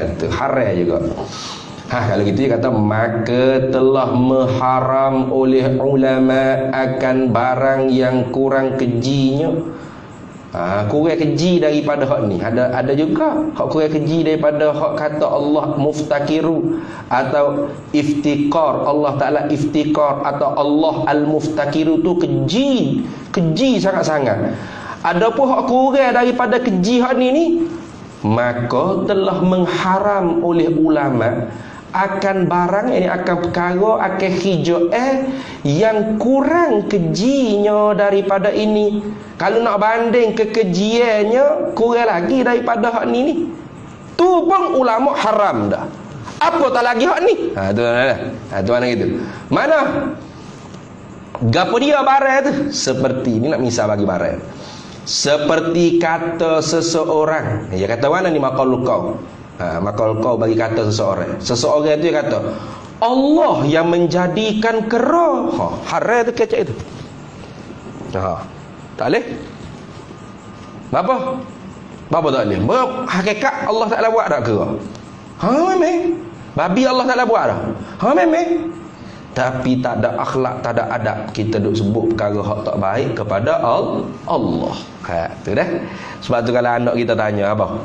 Itu haram juga. Kalau gitu dia kata maka telah mengharam oleh ulama akan barang yang kurang kejinya. Kurang keji daripada hak ni. Ada juga hak kurang keji daripada hak kata Allah muftakiru atau iftikar, Allah Taala iftikar atau Allah al-muftakiru tu keji sangat-sangat. Adapun hak kurang daripada keji hak ni maka telah mengharam oleh ulama akan barang ini, akan perkara, akan hijau yang kurang kejinya daripada ini. Kalau nak banding kekejiannya kurang lagi daripada hak ni tu pun ulama haram dah. Apa tak lagi hak ni? Tu mana gitu. Mana gapo dia barang tu? Seperti ni nak misal bagi barang. Seperti kata seseorang, dia kata mana ni maqal kau? Maka kau bagi kata seseorang itu dia kata Allah yang menjadikan kera. Haram tu kecek itu. Tak boleh. Apa tak boleh? Hakikat Allah Taala buat tak kera? Memang. Babi Allah Taala buat dah. Memang. Tapi tak ada akhlak, tak ada adab, kita duk sebut perkara hak tak baik kepada Allah. Tu dah. Sebab tu kalau anak kita tanya apa?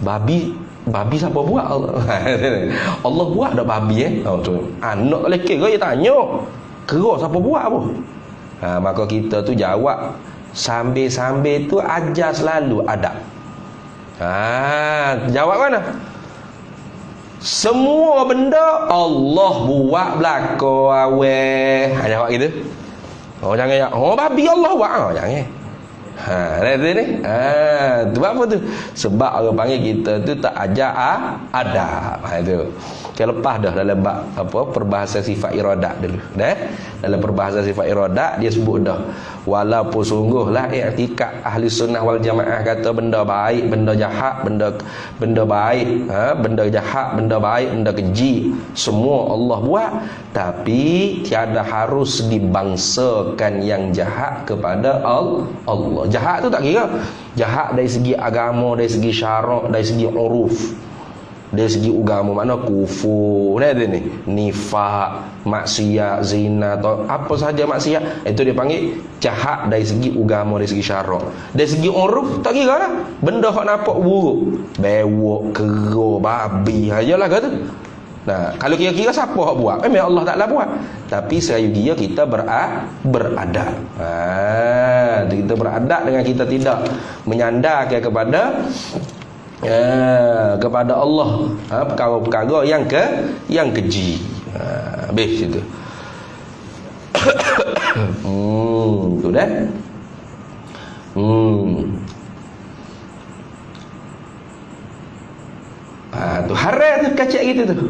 Babi siapa buat? Allah buat dak babi tu. Anak lelaki dia tanya, kera siapa buat apa? Maka kita tu jawab sambil-sambil tu ajar selalu adab. Jawab mana? Semua benda Allah buat belaka awal. Jawab gitu. Jangan ya. Babi Allah buat. Jangan. Ni. Tu apa tu? Sebab orang panggil kita tu tak ajar adab. Itu. Lepas dah dalam bab perbahasan sifat iradat dulu. Dalam perbahasan sifat iradat dia sebut dah walaupun sungguhlah i'tikad ahli sunnah wal jamaah kata benda baik, benda jahat, benda baik, benda jahat, benda baik, benda keji semua Allah buat, tapi tiada harus dibangsakan yang jahat kepada Allah. Jahat tu tak kira jahat dari segi agama, dari segi syarak, dari segi uruf, dari segi agama, makna kufur ni, nifak, maksiat, zina atau apa sahaja maksiat, itu dia panggil jahat dari segi agama, dari segi syarak. Dari segi uruf tak kira lah, benda hak nampak buruk, bewok, kera, babi ajalah kata. Nah, kalau kira-kira siapa hak buat? Memang Allah Taala buat. Tapi selayu dia kita beradab. Kita beradab dengan kita tidak menyandarkan kepada Allah perkara-perkara yang keji. Habis situ. Tu dah. Tu haram tu kacak gitu tu.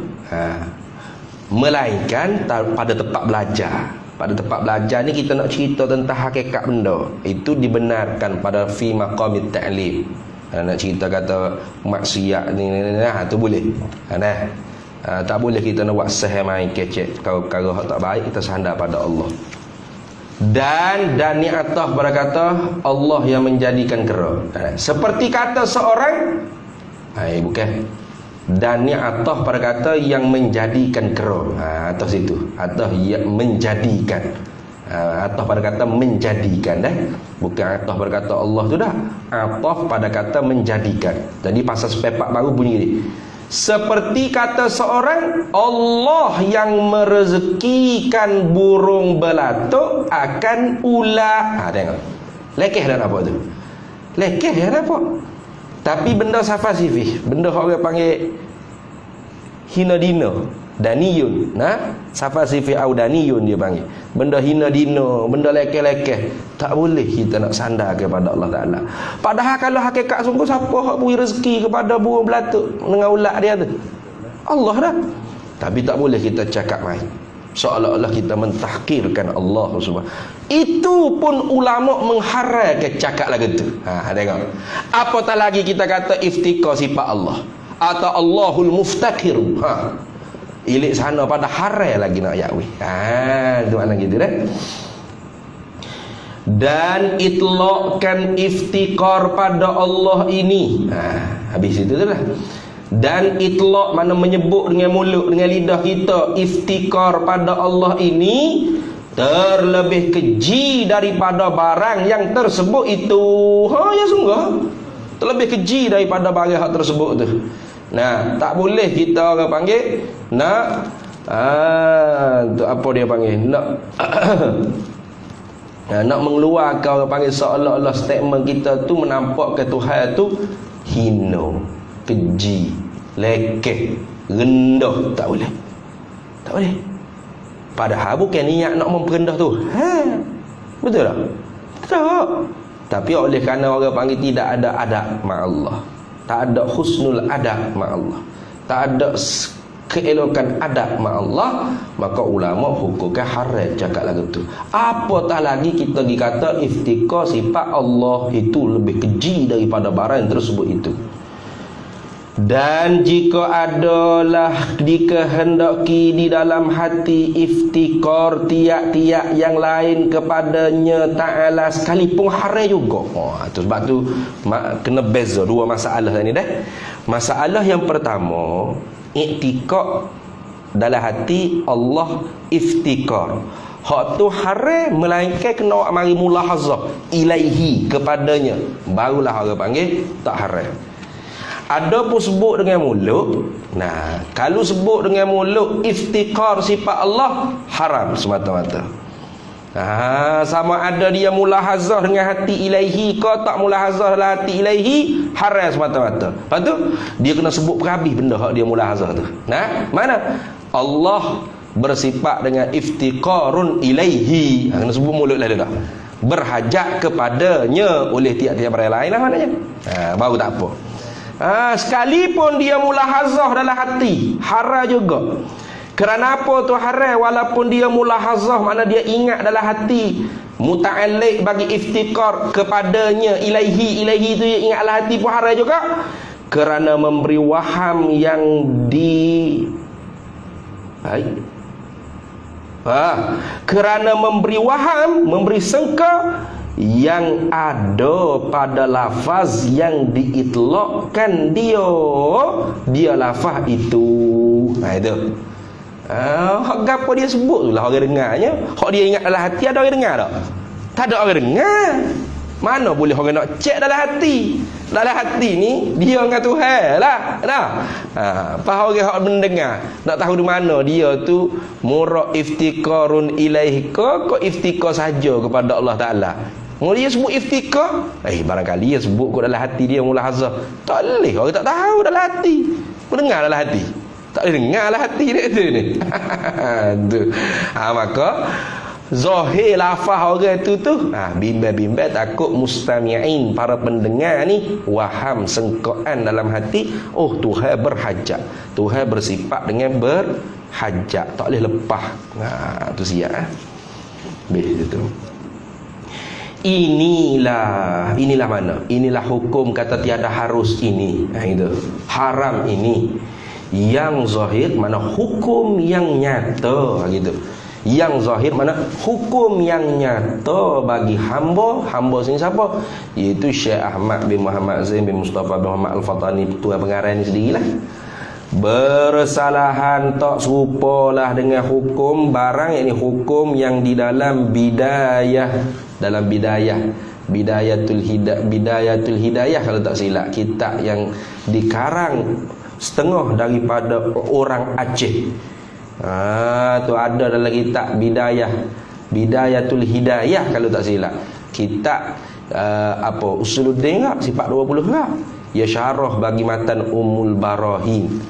Melainkan pada tempat belajar. Pada tempat belajar ni kita nak cerita tentang hakikat benda. Itu dibenarkan pada fi maqamit ta'lim. Nak cerita kata maksiat ni tu boleh. Tak boleh kita nak buat main kecek. Kalau hak tak baik kita sandar pada Allah. Dan ni atas berkata Allah yang menjadikan kera. Seperti kata seorang bukan. Dan ni atas pada kata yang menjadikan kera. Atas itu atas yang menjadikan. Atas pada kata menjadikan bukan atas pada kata Allah tu dah. Atas pada kata menjadikan. Jadi pasal sepepak baru bunyi ni. Seperti kata seorang Allah yang merezekikan burung belatuk akan ular. Tengok. Lekeh dah apa tu? Lekeh dah apa? Tapi benda safasifih, benda orang panggil hina dina, daniyun, safasifih au daniyun dia panggil. Benda hina dina, benda lekeh-lekeh, tak boleh kita nak sandar kepada Allah Taala. Padahal kalau hakikat sungguh siapa hak beri rezeki kepada burung belatuk dengan ulat dia tu? Allah dah. Tapi tak boleh kita cakap mai. seolah-olah kita mentahkirkan Allah Subhanahu. Itu pun ulama mengharaikan cakap lagu tu. Tengok. Apatah lagi kita kata iftikar sifat Allah atau Allahul Muftakir. Ilik sana pada harai lagi nak ayat weh. Tu makna gitu dah. Dan itlaqkan iftikar pada Allah ini. Habis itu tu lah. Dan itlaq mana menyebut dengan mulut, dengan lidah kita, iftikar pada Allah ini terlebih keji daripada barang yang tersebut itu. Ya sungguh terlebih keji daripada barang hak tersebut tu. Nah, tak boleh kita orang panggil nak tu apa dia panggil nak nak mengeluarkan orang panggil seolah-olah statement kita tu menampakkan Tuhan tu hina, keji, lekeh, rendah. Tak boleh. Tak boleh. Padahal bukan niat nak memperendah tu. Betul tak? Tak. Tapi oleh kerana orang panggil tidak ada adab ma Allah, tak ada husnul adab ma Allah, tak ada keelokan adab ma Allah, maka ulama hukumkan haram cakap lagu tu. Apatah lagi kita dikata iftikar sifat Allah itu lebih keji daripada barang tersebut itu. Dan jika adalah dikehendaki di dalam hati iftikar tiap-tiap yang lain kepadanya Ta'ala sekalipun haram juga. Tu sebab tu kena beza dua masalah ni dah. Masalah yang pertama, iktikad dalam hati Allah iftikar. Hak tu haram melainkan kena mari mulahazah ilaihi kepadanya, barulah orang panggil tak haram. Ada pun sebut dengan mulut. Nah, kalau sebut dengan mulut iftikar sifat Allah, haram semata-mata. Sama ada dia mulahazah dengan hati ilaihi ke tak mulahazah dalam hati ilaihi, haram semata-mata. Lepas tu dia kena sebut perhabis benda hak dia mulahazah tu. Nah, mana Allah bersifat dengan iftikarun ilaihi, kena sebut mulut lah dia dah. Berhajat kepadanya oleh tiap-tiap barang lain lah maknanya. Baru tak apa. Sekalipun dia mulahazah dalam hati, haram juga. Kerana apa tu haram? Walaupun dia mulahazah, makna dia ingat dalam hati, muta'alliq bagi iftikar kepadanya ilaihi tu dia ingat dalam hati pun haram juga. Kerana memberi waham yang kerana memberi waham, memberi sangka yang ada pada lafaz yang diitlaqkan dia lafaz itu. Itu. Hak gapo dia sebut tu lah orang dengarnya. Hak dia ingat dalam hati ada orang dengar tak? Tak ada orang dengar. Mana boleh orang nak cek dalam hati? Dalam hati ni dia dengan Tuhan lah. Faham orang hak mendengar. Nak tahu di mana dia tu murad iftikarun ilaihi ke iftikar saja kepada Allah Taala. Mula dia sebut iftikar, barangkali dia sebut kot dalam hati dia mulahazah. Tak boleh, orang tak tahu dalam hati. Mendengar dalam hati. Tak boleh dengar dalam hati dia tu ni. Maka zahir lafaz orang tu bimbang-bimbang takut mustami'in, para pendengar ni waham sengkaan dalam hati, Tuhan berhajat, Tuhan bersifat dengan berhajat, tak boleh lepas. Tu siap begitu. Inilah mana? Inilah hukum kata tiada harus ini. Itu haram ini. Yang zahir mana hukum yang nyata gitu. Yang zahir mana hukum yang nyata bagi hamba sini siapa? Iaitu Syekh Ahmad bin Muhammad Zain bin Mustafa bin Muhammad Al-Fatani, tuan pengarang ni sendirilah. Bersalahan tak serupalah dengan hukum barang, yakni hukum yang di dalam bidayatul hidayah kalau tak silap, kitab yang dikarang setengah daripada orang Aceh. Tu ada dalam kitab bidayatul hidayah kalau tak silap, kitab Usuluddin tak sifat 20 tak, ya syarah bagi matan Ummul Barahin.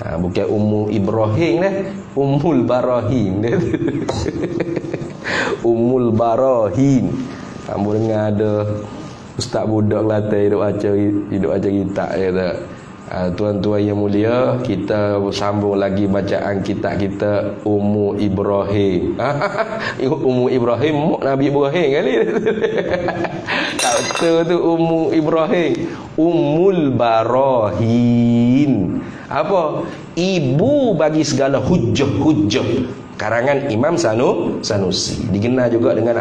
Bukan Ummu Ibrahim Ummul Barahin. Ummul Barahin. Kamu dengar ada ustaz budak Kelantan hidup baca kitab dia tak. Tuan-tuan yang mulia, kita sambung lagi bacaan kitab kita Ummu Ibrahim. Ummu Ibrahim, Nabi Ibrahim kali. Tak betul tu Ummu Ibrahim. Ummul Barahin. Apa? Ibu bagi segala hujjah-hujjah. Karangan Imam Sanusi. Dikenal juga dengan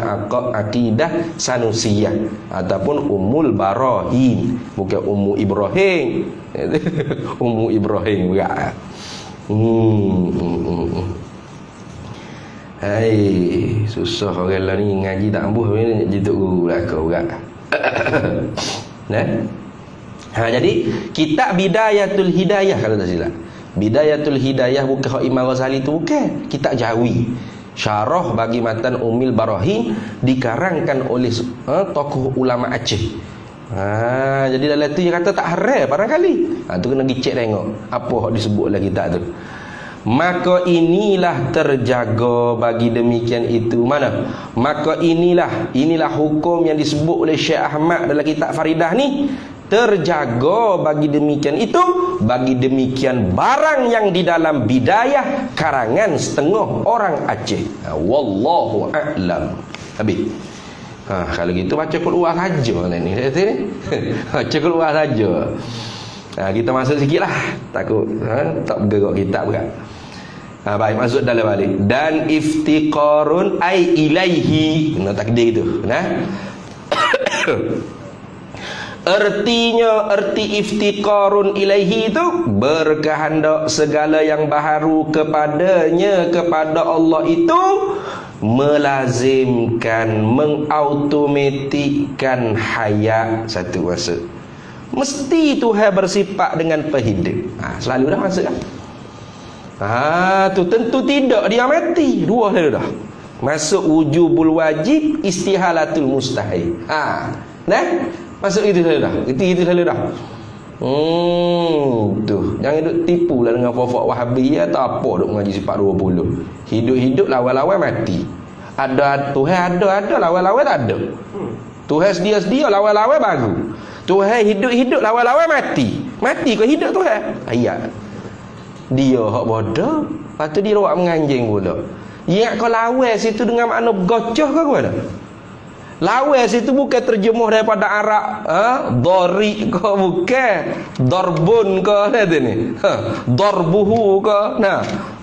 akidah Sanusiyah ataupun Ummul Barahin, bukan Ummu Ibrahim. Ummu Ibrahim juga. Hai, susah orang lah ni ngaji tak ambuh ni jituk guru lah kau juga. Nah. Jadi kitab Bidayatul Hidayah kalau tak silap. Bidayatul Hidayah bukan hak Imam Ghazali tu, bukan. Kitab Jawi. Syarah bagi matan Ummul Barahin dikarangkan oleh tokoh ulama Aceh. Jadi dalam tu dia kata tak haram barangkali. Tu kena pergi cek tengok apa hak disebut dalam kitab tu. Maka inilah terjaga bagi demikian itu. Mana? Maka inilah hukum yang disebut oleh Syekh Ahmad dalam kitab Faridah ni. Terjaga bagi demikian itu, bagi demikian barang yang di dalam bidayah karangan setengah orang Aceh. Wallahu a'lam. Habis. Kalau gitu baca keluar saja ni. Baca keluar saja. Kita masuk sikitlah. Takut tak bergerak kitab kan. Baik, masuk dalam balik. Dan iftiqarun ai ilaihi. Kena takdir itu. Erti iftiqarun ilaihi itu berkehendak segala yang baharu kepadanya, kepada Allah itu melazimkan, mengautomatikkan hayat. Satu maksud. Mesti Tuhan bersifat dengan pehidup. Selalu dah masuk kan? Tu tentu tidak dia mati. Dua selalu dah. Masuk wujubul wajib, istihalatul mustahil. Masuk itu selalu dah. Itu selalu dah. Tu. Jangan duk tipu lah dengan fofok Wahabi atau apa duk mengaji sifat 20. Hidup-hidup lawan-lawan mati. Ada Tuhan ada lawan-lawan tak ada. Tuhan sedia-sedia lawan-lawan baru. Tuhan hidup-hidup lawan-lawan mati. Mati kau hidup Tuhan. Ayat. Dia hak bodoh, lepas tu dia rawak menganjing pula. Ingat kau lawan situ dengan makna gocoh ke apa dah? Lawan situ bukan terjemuh daripada Arab, Dori ke bukan, Darbun ke tu ni. Darbuhu ke,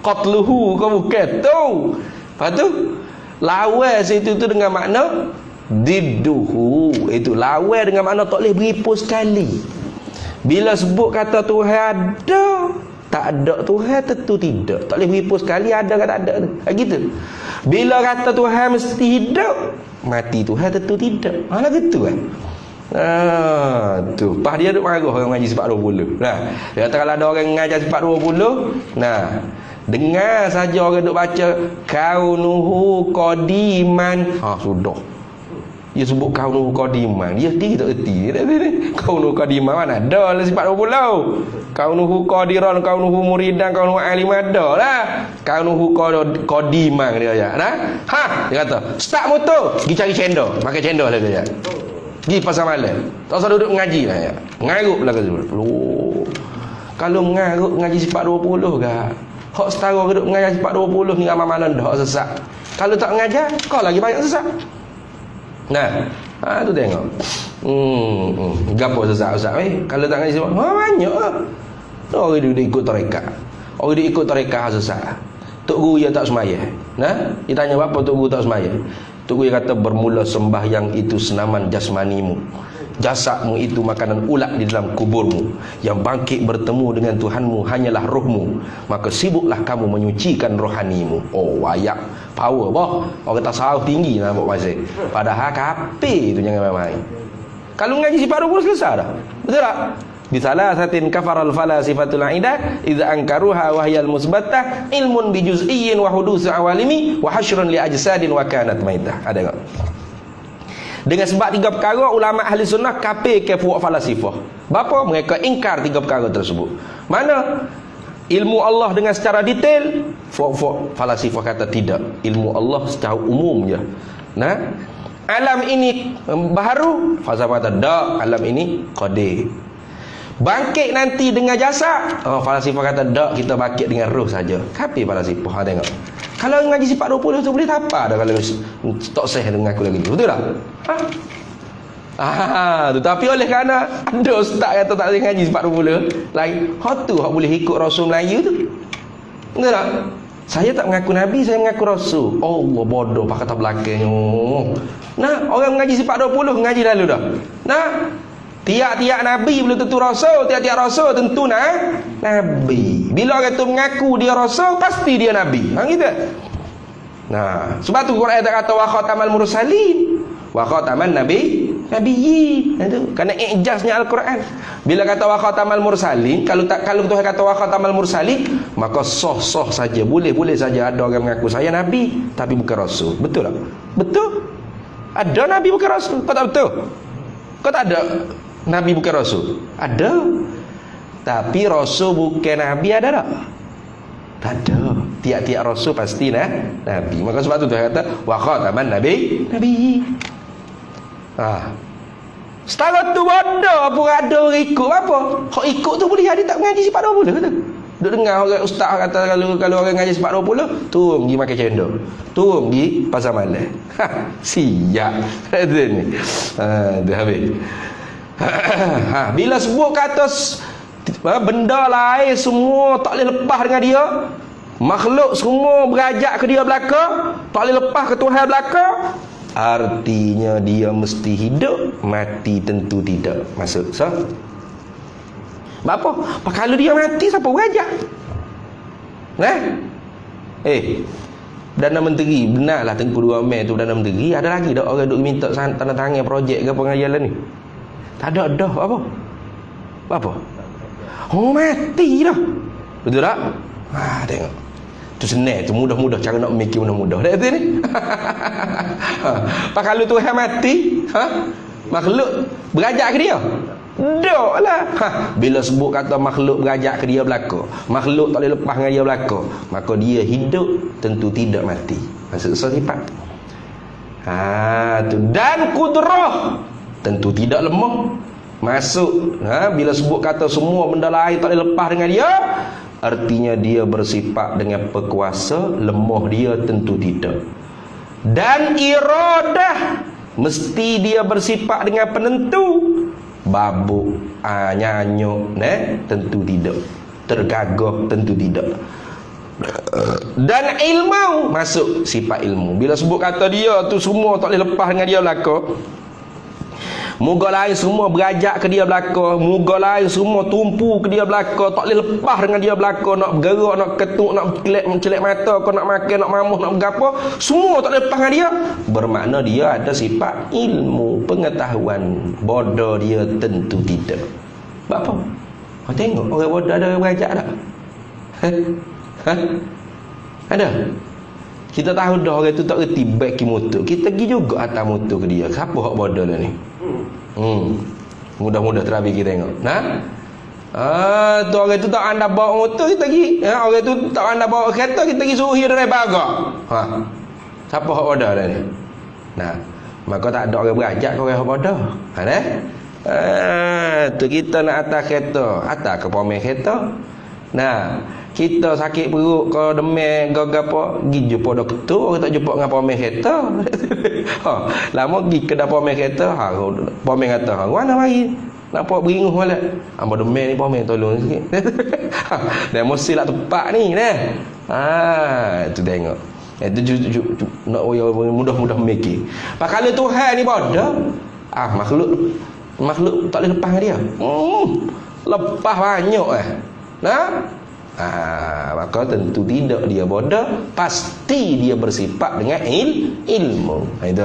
qatluhu ke bukan tu. Lepas tu lawan situ tu dengan makna didduhu. Itu lawan dengan makna tak boleh beripu sekali. Bila sebut kata Tuhan ada, tak ada Tuhan tentu tidak. Tak boleh beripu sekali ada ke tak ada tu. Gitu. Bila kata Tuhan mesti hidup, mati Tuhan tentu tidak. Malah gitu kan. Tu. Pas dia duk marah orang mengaji sifat 20. Dia kata kalau ada orang mengajar sifat 20, dengar saja orang duk baca kaunuhu qadiman. Sudah. Dia sebut kaunuhu qadiman. Dia tak erti. Kaunuhu qadiman mana ada lah sifat 20. Kaunuhu qadiran, kaunuhu muridan, kaunuhu alim ada lah. Kaunuhu qadiman dia ya. Dia kata, start motor, pergi cari cendol. Pakai cendol lah dia. Pergi pasar malam. Tak usah duduk mengaji lah ya. Mengarut lah kata. Kalau mengarut mengaji sifat 20 ke? Hak setara duduk mengajar sifat 20 ni amal malam dah sesat. Kalau tak mengajar, kau lagi banyak sesat. Tu tengok. Gapo sesat-sesat kalau tak ngaji sifat banyak lah. Orang dia ikut tarekat. Orang dia ikut tarekat sesat. Tok guru yang tak sembahyang. Dia tanya apa tok guru tak sembahyang? Tok guru kata bermula sembahyang itu senaman jasmanimu. Jasadmu itu makanan ulat di dalam kuburmu. Yang bangkit bertemu dengan Tuhanmu hanyalah rohmu. Maka sibuklah kamu menyucikan rohanimu. Ayat power boh. Orang tasawuf tinggi nak buat pasal. Padahal kape itu jangan main-main. Kalau ngaji sifat 20 selesai dah. Betul tak? Bisalasatin kafaral falasifatul aidah idza ankaruha wa hiyal musbatah ilmun bi juz'iyyin wa hudus awalimi wa hasyrun li ajsadin wa kanat maitah. Ada tak? Dengan sebab 3 perkara ulama ahli sunnah kafir ke fuq falasifah. Bapa mereka ingkar 3 perkara tersebut. Mana ilmu Allah dengan secara detail, fuq falasifah kata tidak. Ilmu Allah secara umum je. Alam ini baharu, falsafah kata tak, alam ini qadir. Bangkit nanti dengan jasad. Falasifah kata tak, kita bangkit dengan roh saja. Kapi falasifah tengok. Kalau ngaji sifat 20 tu boleh apa dah kalau tak sah dengan aku lagi. Betul tak? Tetapi oleh kerana ada ustaz kata tak boleh ngaji sifat 20 lain. Hak tu hak boleh ikut Rasul Melayu tu. Betul tak? Saya tak mengaku Nabi, saya mengaku Rasul. Allah bodoh pak kata belakangnya. Nah, orang mengaji sifat 20 ngaji lalu dah. Nah, tiap-tiap Nabi belum tentu Rasul, tiap-tiap Rasul tentu Nabi. Bila orang tu mengaku dia Rasul, pasti dia Nabi. Gitu. Nah, sebab tu Quran tak kata wa khatamal mursalin, wa khataman nabiyyin. Itu kerana ijaznya Al-Quran. Bila kata wa khatamal mursalin, kalau Tuhan kata wa khatamal mursalin, maka sah-sah saja, boleh saja ada orang mengaku saya Nabi tapi bukan Rasul. Betul tak? Betul. Ada Nabi bukan Rasul. Kau tak betul? Kau tak ada Nabi bukan Rasul? Ada. Tapi Rasul bukan Nabi ada tak? Tak ada. Tiap-tiap Rasul pasti Nabi. Maka sebab tu Tuhan kata wa khataman nabiyyin. Setara tu bodoh apa ada orang ikut apa? Hak ikut tu boleh ada tak mengaji sifat 20 kata. Duk dengar orang ustaz kata kalau orang ngaji sifat 20, turun pergi makan cendol. Turun pergi pasar malam. Siap. Kata ni. Dah habis. Bila sebut kata benda lain semua tak boleh lepas dengan dia, makhluk semua berajak ke dia belaka, tak boleh lepas ke Tuhan belaka, artinya dia mesti hidup, mati tentu tidak. Maksud apa? Kalau dia mati siapa berajak? Perdana Menteri, benarlah Tengku Dua Mei tu Perdana Menteri, ada lagi dak orang duk minta tanda tangan projek ke pengajaran ni? Tak ada dah apa? Mati dah. Betul tak? Tengok. Tu senang, tu mudah-mudah cara nak mikir mudah-mudah. Dak ni. Kalau Tuhan mati, makhluk berajak ke dia? Tak lah. Bila sebut kata makhluk berajak ke dia belaka, makhluk tak boleh lepas dengan dia belaka, maka dia hidup tentu tidak mati. Maksud sifat. Tu dan kudrah tentu tidak lemah. Masuk bila sebut kata semua benda lain tak boleh lepas dengan dia, artinya dia bersifat dengan berkuasa, lemah dia tentu tidak. Dan iradah mesti dia bersifat dengan penentu. Babuk, nyanyuk, tentu tidak. Tergagah tentu tidak. Dan ilmu masuk sifat ilmu. Bila sebut kata dia tu semua tak boleh lepas dengan dia belaka, muka lain semua berajak ke dia belaka, muka lain semua tumpu ke dia belaka, tak boleh lepas dengan dia belaka, nak bergerak, nak ketuk, nak mencelak mata, kau nak makan, nak mamuh, nak berapa, semua tak boleh lepas dengan dia. Bermakna dia ada sifat ilmu, pengetahuan. Bodoh dia tentu tidak. Apa? Kau tengok orang bodoh ada orang berajak tak? Ada? Kita tahu dah orang tu tak reti bagi motor, kita pergi juga atas motor ke dia. Siapa hak bodoh lah ni? Mudah-mudah terapi kita tengok. Tu orang tu tak anda bawa motor, kita pergi. Orang tu tak anda bawa kereta, kita pergi suruh dia drive agak. Siapa hak bodoh lah ni? Maka tak ada orang berajak ke orang hak bodoh. Tu kita nak atas kereta, atas ke pemain kereta. Kita sakit perut ke demam ke apa, pergi jumpa doktor, orang tak jumpa dengan pemain kereta. Lama pergi ke pemain kereta, pemain kata, "Mana mari? Nampak beringuh molek. Hamba demam ni pemain tolong sikit." Dan mesti lah tepat ni itu tengok. Itu nak mudah-mudah memikir. Kalau Tuhan ni bodoh, makhluk tak boleh lepas dengan dia. Lepas banyak maka tentu tidak dia bodoh, pasti dia bersifat dengan ilmu. Itu.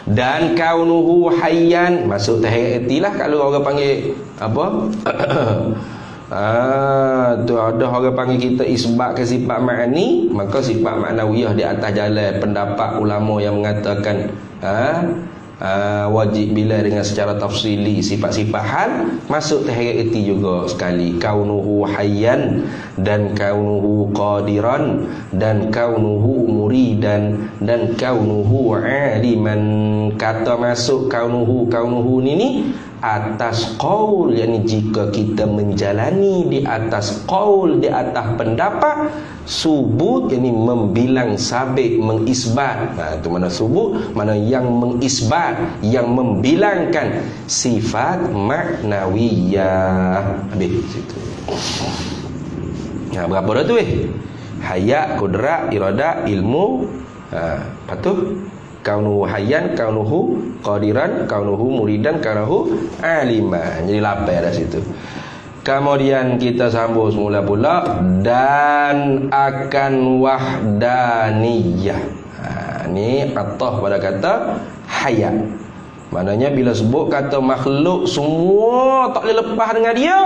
Dan kaunuhu hayyan, masuk tahiyatilah kalau orang panggil apa? Tu ada orang panggil kita isbat ke sifat ma'ani, maka sifat ma'nawiyah di atas jalan pendapat ulama yang mengatakan wajib bila dengan secara tafsili sifat-sifat hal, masuk tahiyati juga sekali. Kaunuhu hayyan, dan kaunuhu qadiran, dan kaunuhu muridan, dan kaunuhu aliman. Kata masuk kaunuhu ni atas qaul, yakni jika kita menjalani di atas qaul, di atas pendapat, subut yakni membilang sabit, mengisbat. Itu mana subut, mana yang mengisbat, yang membilangkan sifat maknawiyah. Habis situ. Berapa dah tu hayat, kudrat, iradat, ilmu. Lepas tu kaunuhu hayyan, kaunuhu qadiran, kaunuhu muridan, kaunuhu aliman. Jadi 8 dah situ. Kemudian kita sambung semula pula, dan akan wahdaniyah. Ni atah pada kata hayat. Maknanya bila sebut kata makhluk semua tak boleh lepas dengan dia,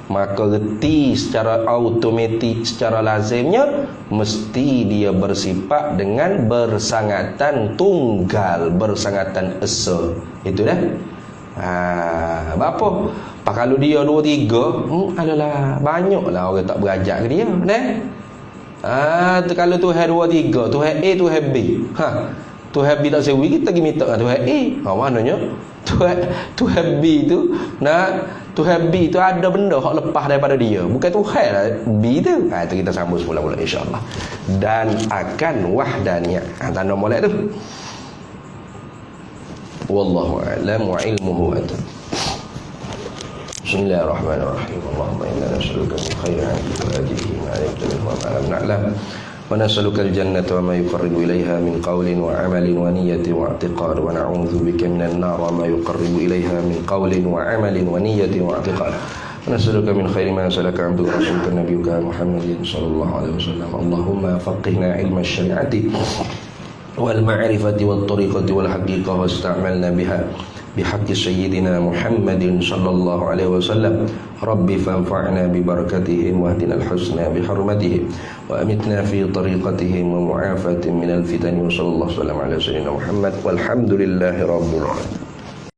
maka reti secara automatik, secara lazimnya mesti dia bersifat dengan bersangatan tunggal, bersangatan esa. Itu dah. Apa? Kalau dia 2 3, adalah banyaklah orang tak berajak ke dia, tu kalau Tuhan 2 3, Tuhan A, Tuhan B. Tuhan B tak sewi, kita pergi minta dengan Tuhan A. Maknanya Tuhan B tu Tuhan B tu ada benda hak lepas daripada dia, bukan Tuhan lah B tu. Itu kita sambung semula-mula insya-Allah. Dan akan wahdaniyah. Tanda molek tu. Wallahu a'lam wa ilmuhu atam. Bismillahirrahmanirrahim. Allahumma inna nas'aluka min khairi ajlihi ma yaqdiru wa ma lam na'lam. ونسألك الجنة وما يقرب إليها من قول وعمل ونية واعتقاد ونعوذ بك من النار وما يقرب إليها من قول وعمل ونية واعتقاد ونسألك من خير ما سألك عبدك ورسولك نبيك محمد صلى الله عليه وسلم اللهم فقهنا علم الشريعة والمعرفة والطريقة والحقيقة واستعملنا بها بحق سيدنا محمد صلى الله عليه وسلم رب فانفعنا ببركتهم واهدنا الحسنى بحرمتهم وأمتنا في طريقتهم ومعافاة من الفتن وصلى الله وسلم على سيدنا محمد والحمد لله رب العالمين.